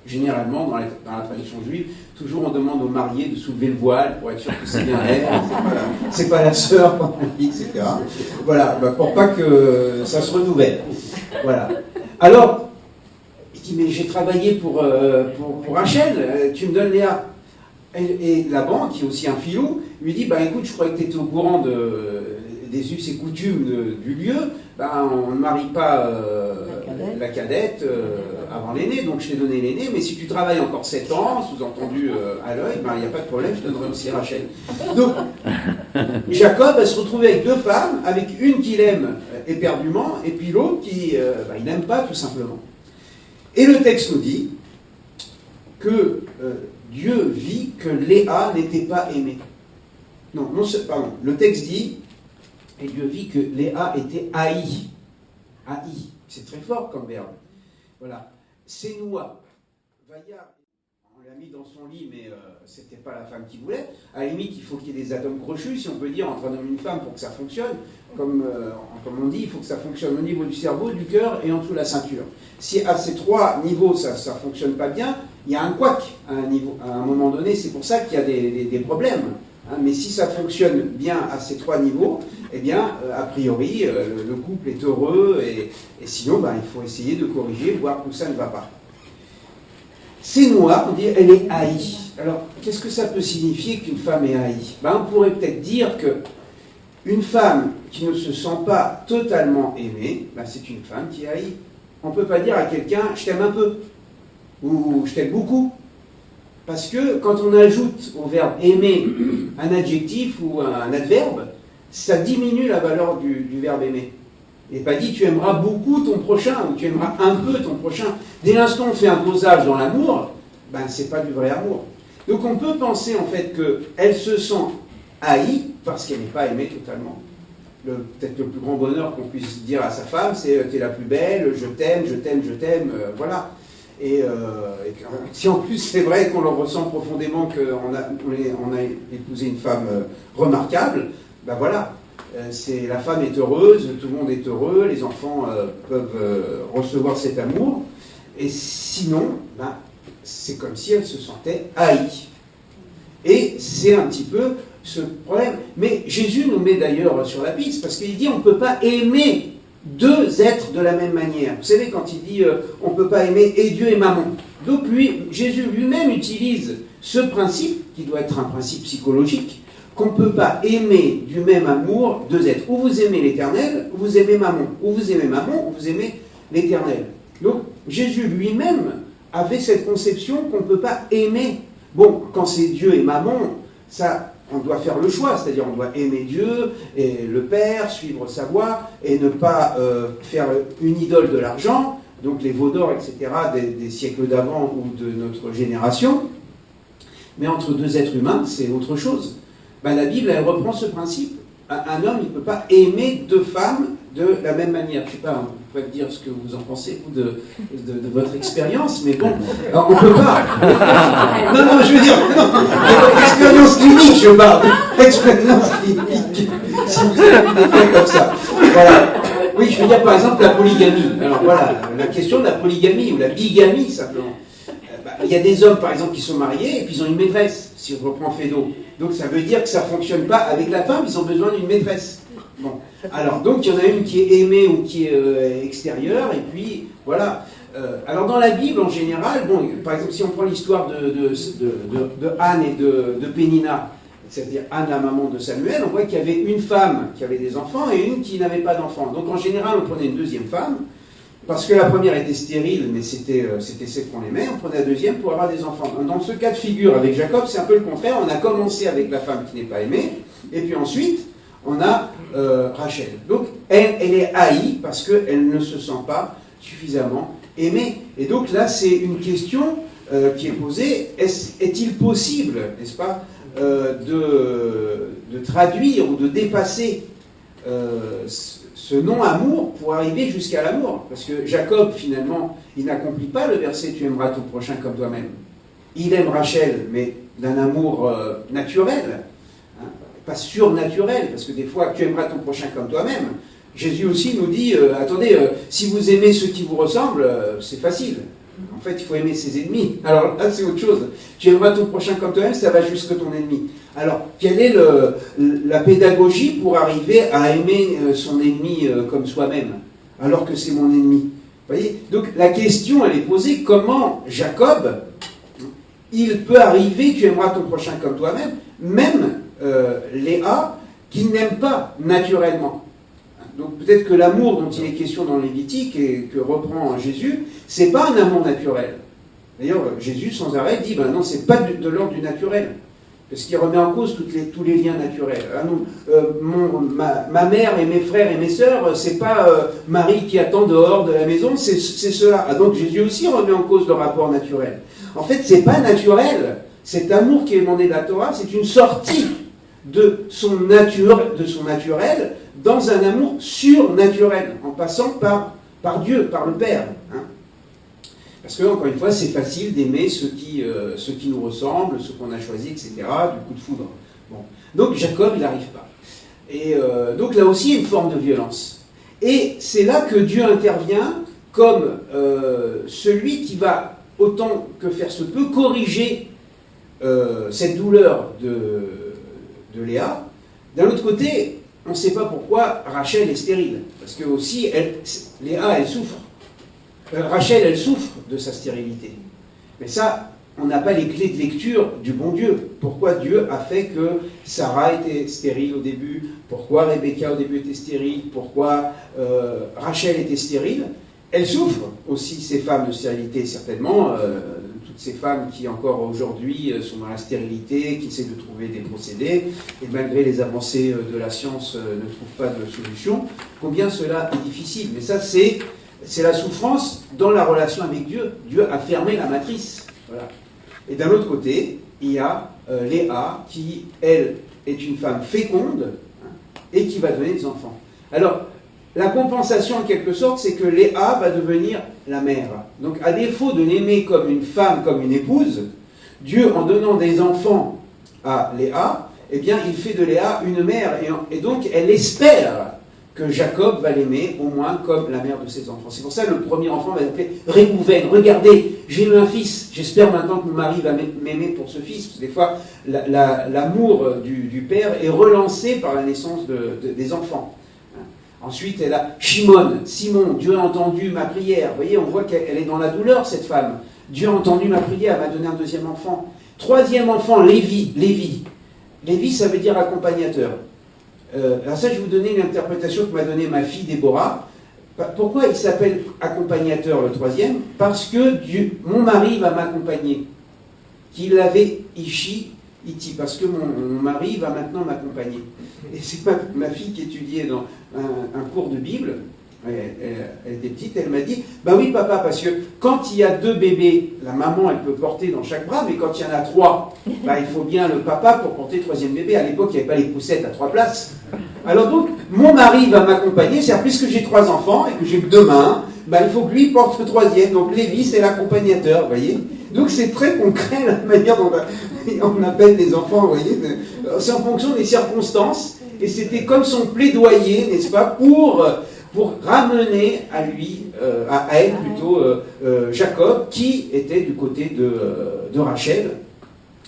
généralement, dans la tradition juive, toujours on demande aux mariés de soulever le voile pour être sûr que c'est bien elle, c'est pas la sœur, etc. Voilà, pour pas que ça se renouvelle. Voilà. Alors, il dit, mais j'ai travaillé pour Rachel, tu me donnes Léa. Et Laban, qui est aussi un filou, lui dit, écoute, je croyais que tu étais au courant des us et coutumes du lieu, on ne marie pas la cadette avant l'aîné, donc je t'ai donné l'aîné, mais si tu travailles encore 7 ans, sous-entendu à l'œil, il n'y a pas de problème, je donnerai aussi Rachel. Donc, Jacob va se retrouver avec 2 femmes, avec une qu'il aime éperdument, et puis l'autre qui il n'aime pas tout simplement. Et le texte nous dit que Dieu vit que Léa n'était pas aimée. Non, pardon. Le texte dit, et Dieu vit que Léa était haïe. Haïe. C'est très fort comme verbe. Voilà. Sénoua. Vaillard. On l'a mis dans son lit, mais c'était pas la femme qu'il voulait. À la limite, il faut qu'il y ait des atomes crochus, si on peut dire, entre un homme et une femme pour que ça fonctionne. Comme on dit, il faut que ça fonctionne au niveau du cerveau, du cœur et en dessous de la ceinture. Si à ces 3 niveaux, ça ne fonctionne pas bien, il y a un couac à un moment donné. C'est pour ça qu'il y a des problèmes. Mais si ça fonctionne bien à ces 3 niveaux, eh bien, a priori, le couple est heureux. Et sinon, il faut essayer de corriger, voir où ça ne va pas. C'est noir, on dit, elle est haïe. Alors, qu'est-ce que ça peut signifier qu'une femme est haïe? On pourrait peut-être dire que une femme qui ne se sent pas totalement aimée, c'est une femme qui est haïe. On ne peut pas dire à quelqu'un, je t'aime un peu, ou je t'aime beaucoup. Parce que quand on ajoute au verbe aimer un adjectif ou un adverbe, ça diminue la valeur du verbe aimer. Il n'est pas dit tu aimeras beaucoup ton prochain ou tu aimeras un peu ton prochain. Dès l'instant où on fait un dosage dans l'amour, c'est pas du vrai amour. Donc on peut penser en fait qu'elle se sent haïe parce qu'elle n'est pas aimée totalement. Peut-être le plus grand bonheur qu'on puisse dire à sa femme, c'est t'es la plus belle, je t'aime, voilà. Et si en plus c'est vrai qu'on le ressent profondément qu'on a épousé une femme remarquable, voilà. La femme est heureuse, tout le monde est heureux, les enfants peuvent recevoir cet amour, et sinon, c'est comme si elle se sentait haïe. Et c'est un petit peu ce problème. Mais Jésus nous met d'ailleurs sur la piste, parce qu'il dit on ne peut pas aimer 2 êtres de la même manière. Vous savez, quand il dit on ne peut pas aimer et Dieu et maman. Donc Jésus lui-même utilise ce principe, qui doit être un principe psychologique, qu'on ne peut pas aimer du même amour 2 êtres. Ou vous aimez l'Éternel, ou vous aimez maman. Ou vous aimez maman, ou vous aimez l'Éternel. Donc Jésus lui-même avait cette conception qu'on ne peut pas aimer. Bon, quand c'est Dieu et maman, ça, on doit faire le choix, c'est-à-dire on doit aimer Dieu et le Père, suivre sa voie, et ne pas faire une idole de l'argent. donc les veaux d'or, etc., des siècles d'avant ou de notre génération. Mais entre deux êtres humains, c'est autre chose. Ben, la Bible, elle reprend ce principe. Un homme, il ne peut pas aimer deux femmes de la même manière. Je ne sais pas, vous pouvez me dire ce que vous en pensez, vous, de votre expérience, mais bon, alors, on ne peut pas. Non, je veux dire, non, expérience clinique, je parle. Expérience clinique. Si vous avez des faits comme ça. Voilà. Oui, je veux dire, par exemple, la polygamie. Alors voilà, la question de la polygamie, ou la bigamie, simplement. Il y a des hommes, par exemple, qui sont mariés, et puis ils ont une maîtresse, si on reprend Fédo. Donc ça veut dire que ça ne fonctionne pas avec la femme, ils ont besoin d'une maîtresse. Bon. Alors, donc, il y en a une qui est aimée ou qui est extérieure, et puis, voilà. Alors, dans la Bible, en général, bon, par exemple, si on prend l'histoire de Anne et de Pénina, c'est-à-dire Anne, la maman de Samuel, on voit qu'il y avait une femme qui avait des enfants et une qui n'avait pas d'enfants. Donc, en général, on prenait une deuxième femme, parce que la première était stérile, mais c'était celle qu'on aimait, on prenait la deuxième pour avoir des enfants. Dans ce cas de figure, avec Jacob, c'est un peu le contraire. On a commencé avec la femme qui n'est pas aimée, et puis ensuite, on a Rachel. Donc, elle est haïe parce qu'elle ne se sent pas suffisamment aimée. Et donc là, c'est une question qui est posée. Est-il possible, n'est-ce pas, de traduire ou de dépasser ce non-amour pour arriver jusqu'à l'amour? Parce que Jacob, finalement, il n'accomplit pas le verset « Tu aimeras ton prochain comme toi-même ». Il aime Rachel, mais d'un amour naturel, hein, pas surnaturel, parce que des fois, tu aimeras ton prochain comme toi-même. Jésus aussi nous dit, attendez, si vous aimez ceux qui vous ressemblent, c'est facile. En fait, il faut aimer ses ennemis. Alors là, c'est autre chose. Tu aimeras ton prochain comme toi-même, ça va jusque ton ennemi. Alors, quelle est la pédagogie pour arriver à aimer son ennemi comme soi-même, alors que c'est mon ennemi? Vous voyez? Donc, la question, elle est posée, comment Jacob, il peut arriver, tu aimeras ton prochain comme toi-même, même Léa, qui n'aime pas naturellement. Donc peut-être que l'amour dont il est question dans Lévitique et que reprend Jésus, c'est pas un amour naturel. D'ailleurs, Jésus sans arrêt dit, ben non, c'est pas de l'ordre du naturel, parce qu'il remet en cause tous les liens naturels. Ah non, ma mère et mes frères et mes sœurs, c'est pas Marie qui attend dehors de la maison, c'est cela. Ah, donc Jésus aussi remet en cause le rapport naturel. En fait, c'est pas naturel. Cet amour qui est demandé de la Torah, c'est une sortie de son naturel dans un amour surnaturel, en passant par Dieu, par le Père. Hein. Parce que, encore une fois, c'est facile d'aimer ceux qui nous ressemblent, ceux qu'on a choisis, etc., du coup de foudre. Bon. Donc Jacob, il n'arrive pas. Et donc là aussi, il y a une forme de violence. Et c'est là que Dieu intervient comme celui qui va, autant que faire se peut, corriger cette douleur de Léa. D'un autre côté, on ne sait pas pourquoi Rachel est stérile. Parce que aussi, Léa, elle souffre. Rachel, elle souffre de sa stérilité. Mais ça, on n'a pas les clés de lecture du bon Dieu. Pourquoi Dieu a fait que Sarah était stérile au début? Pourquoi Rebecca au début était stérile? Pourquoi Rachel était stérile? Elles souffrent aussi, ces femmes de stérilité, certainement. Toutes ces femmes qui encore aujourd'hui sont dans la stérilité, qui essaient de trouver des procédés, et malgré les avancées de la science ne trouvent pas de solution. Combien cela est difficile. Mais ça, c'est la souffrance dans la relation avec Dieu. Dieu a fermé la matrice. Voilà. Et d'un autre côté, il y a Léa qui, elle, est une femme féconde, hein, et qui va donner des enfants. Alors, la compensation, en quelque sorte, c'est que Léa va devenir la mère. Donc, à défaut de l'aimer comme une femme, comme une épouse, Dieu, en donnant des enfants à Léa, eh bien, il fait de Léa une mère. Et donc, elle espère que Jacob va l'aimer, au moins, comme la mère de ses enfants. C'est pour ça que le premier enfant va s'appeler Réhouven. Regardez, j'ai eu un fils. J'espère maintenant que mon mari va m'aimer pour ce fils. Parce que des fois, l'amour du père est relancé par la naissance des enfants. Ensuite, elle a Simon, Dieu a entendu ma prière. Vous voyez, on voit qu'elle est dans la douleur, cette femme. Dieu a entendu ma prière, elle m'a donné un deuxième enfant. Troisième enfant, Lévi. Lévi, ça veut dire accompagnateur. Alors ça, je vais vous donner une interprétation que m'a donnée ma fille Déborah. Pourquoi il s'appelle accompagnateur, le troisième? Parce que mon mari va m'accompagner. Qu'il avait Iti, parce que mon mari va maintenant m'accompagner. Et c'est ma fille qui étudiait dans un cours de Bible, elle était petite, elle m'a dit, bah oui papa, parce que quand il y a 2 bébés, la maman elle peut porter dans chaque bras, mais quand il y en a 3, bah, il faut bien le papa pour porter le 3e bébé. À l'époque, il n'y avait pas les poussettes à 3 places. Alors donc, mon mari va m'accompagner, c'est-à-dire puisque j'ai 3 enfants et que j'ai que 2 mains, bah, il faut que lui porte le 3e. Donc Lévi, c'est l'accompagnateur, vous voyez. Donc c'est très concret la manière dont on appelle les enfants, vous voyez. C'est en fonction des circonstances, et c'était comme son plaidoyer, n'est-ce pas, pour ramener à lui, à elle plutôt, Jacob, qui était du côté de Rachel,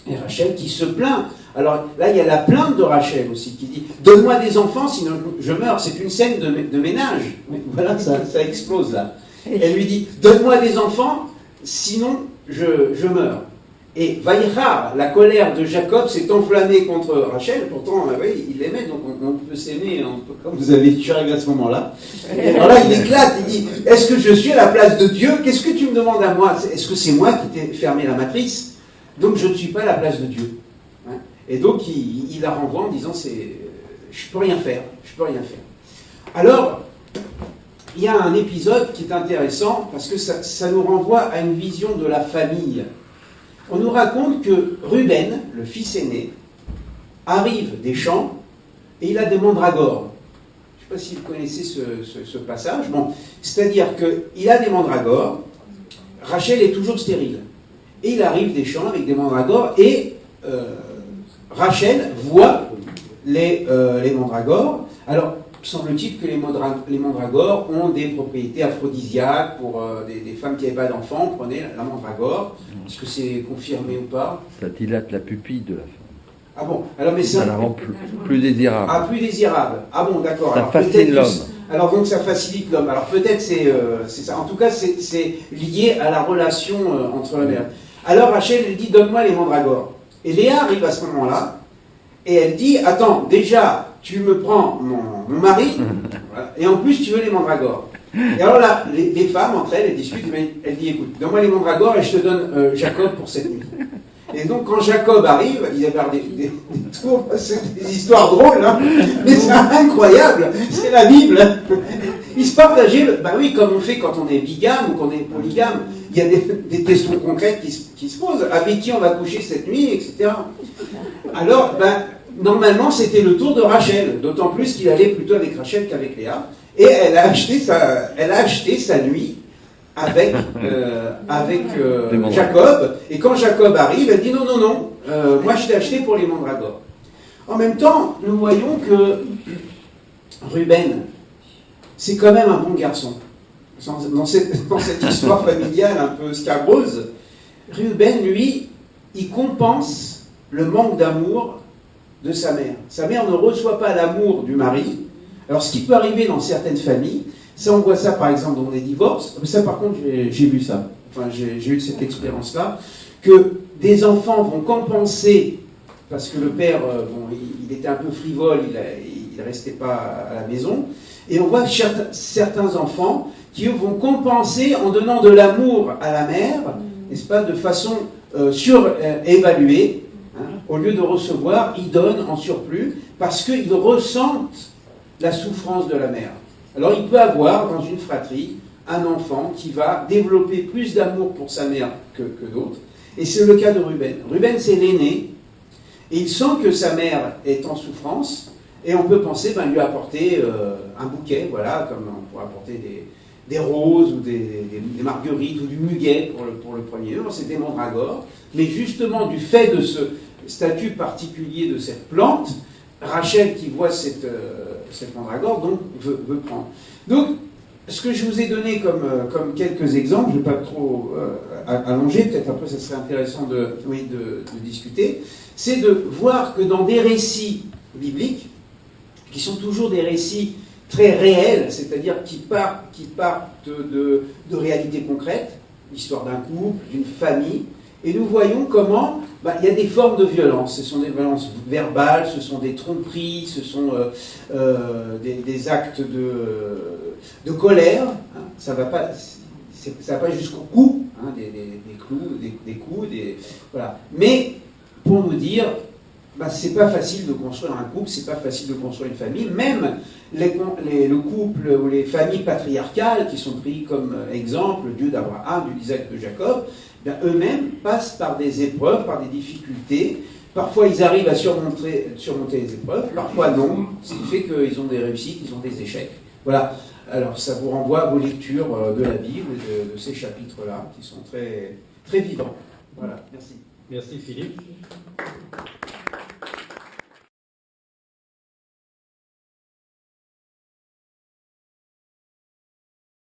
et Rachel qui se plaint. Alors là, il y a la plainte de Rachel aussi, qui dit « Donne-moi des enfants, sinon je meurs ». C'est une scène de ménage. Voilà, ça explose là. Elle lui dit « Donne-moi des enfants, sinon je meurs ». Et Vaïra, la colère de Jacob, s'est enflammée contre Rachel. Pourtant, oui, il l'aimait, donc on peut s'aimer, comme vous avez dit, je suis arrivé à ce moment-là. Et alors là, il éclate, il dit, est-ce que je suis à la place de Dieu? Qu'est-ce que tu me demandes à moi? Est-ce que c'est moi qui t'ai fermé la matrice? Donc je ne suis pas à la place de Dieu. Hein? Et donc il la renvoie en disant, je peux rien faire, je peux rien faire. Alors, il y a un épisode qui est intéressant, parce que ça nous renvoie à une vision de la famille. On nous raconte que Ruben, le fils aîné, arrive des champs et il a des mandragores. Je ne sais pas si vous connaissez ce passage. Bon, c'est-à-dire qu'il a des mandragores, Rachel est toujours stérile. Et il arrive des champs avec des mandragores et Rachel voit les mandragores. Alors, semble-t-il que les mandragores ont des propriétés aphrodisiaques pour des femmes qui n'avaient pas d'enfants, prenaient la mandragore. Est-ce que c'est confirmé ou pas? Ça dilate la pupille de la femme. Ah bon, alors mais ça la rend plus désirable. Ah, plus désirable. Ah bon, d'accord. Ça fascine l'homme. Alors donc ça facilite l'homme. Alors peut-être c'est ça. En tout cas, c'est lié à la relation entre la mère. Alors Rachel, elle dit, donne-moi les mandragores. Et Léa arrive à ce moment-là, et elle dit, attends, déjà, tu me prends mon mari, et en plus tu veux les mandragores. Et alors là, les femmes, entre elles discutent, mais elle dit, écoute, donne-moi les mandragores et je te donne Jacob pour cette nuit. Et donc quand Jacob arrive, il y a des tours, c'est des histoires drôles, hein, mais c'est incroyable, c'est la Bible. Ils se partageaient, bah oui, comme on fait quand on est bigame ou qu'on est polygame, il y a des questions concrètes qui se posent, avec qui on va coucher cette nuit, etc. Alors, normalement, c'était le tour de Rachel, d'autant plus qu'il allait plutôt avec Rachel qu'avec Léa, et elle a acheté sa nuit avec Jacob, et quand Jacob arrive, elle dit non, moi je t'ai acheté pour les mandragores. En même temps, nous voyons que Ruben, c'est quand même un bon garçon. Dans cette histoire familiale un peu scabrose, Ruben, lui, il compense le manque d'amour de sa mère. Sa mère ne reçoit pas l'amour du mari. Alors, ce qui peut arriver dans certaines familles, ça, on voit ça par exemple dans les divorces. Ça, par contre, j'ai vu ça. Enfin, j'ai eu cette expérience-là, que des enfants vont compenser, parce que le père, il était un peu frivole, il ne restait pas à la maison. Et on voit certains enfants qui vont compenser en donnant de l'amour à la mère, n'est-ce pas, de façon surévaluée. Au lieu de recevoir, ils donnent en surplus parce qu'ils ressentent la souffrance de la mère. Alors il peut avoir dans une fratrie un enfant qui va développer plus d'amour pour sa mère que d'autres. Et c'est le cas de Ruben. Ruben, c'est l'aîné, et il sent que sa mère est en souffrance, et on peut penser lui apporter un bouquet, voilà, comme on pourrait apporter des roses ou des marguerites ou du muguet pour le premier. C'est des mandragores. Mais justement, du fait de ce statut particulier de cette plante, Rachel, qui voit cette mandragore, donc veut prendre. Donc, ce que je vous ai donné comme quelques exemples, je ne vais pas trop allonger, peut-être après ça serait intéressant de discuter, c'est de voir que dans des récits bibliques, qui sont toujours des récits très réels, c'est-à-dire qui partent de réalités concrètes, l'histoire d'un couple, d'une famille, et nous voyons comment il y a des formes de violence. Ce sont des violences verbales, ce sont des tromperies, ce sont des actes de colère. Hein. Ça va pas jusqu'au coup, hein, des coups, voilà. Mais pour nous dire, c'est pas facile de construire un couple, c'est pas facile de construire une famille. Même le couple ou les familles patriarcales qui sont pris comme exemple, le Dieu d'Abraham, du d'Isaac, de Jacob, eux-mêmes passent par des épreuves, par des difficultés. Parfois, ils arrivent à surmonter les épreuves, parfois non, ce qui fait qu'ils ont des réussites, ils ont des échecs. Voilà. Alors, ça vous renvoie à vos lectures de la Bible et de ces chapitres-là, qui sont très, très vivants. Voilà. Merci. Merci Philippe.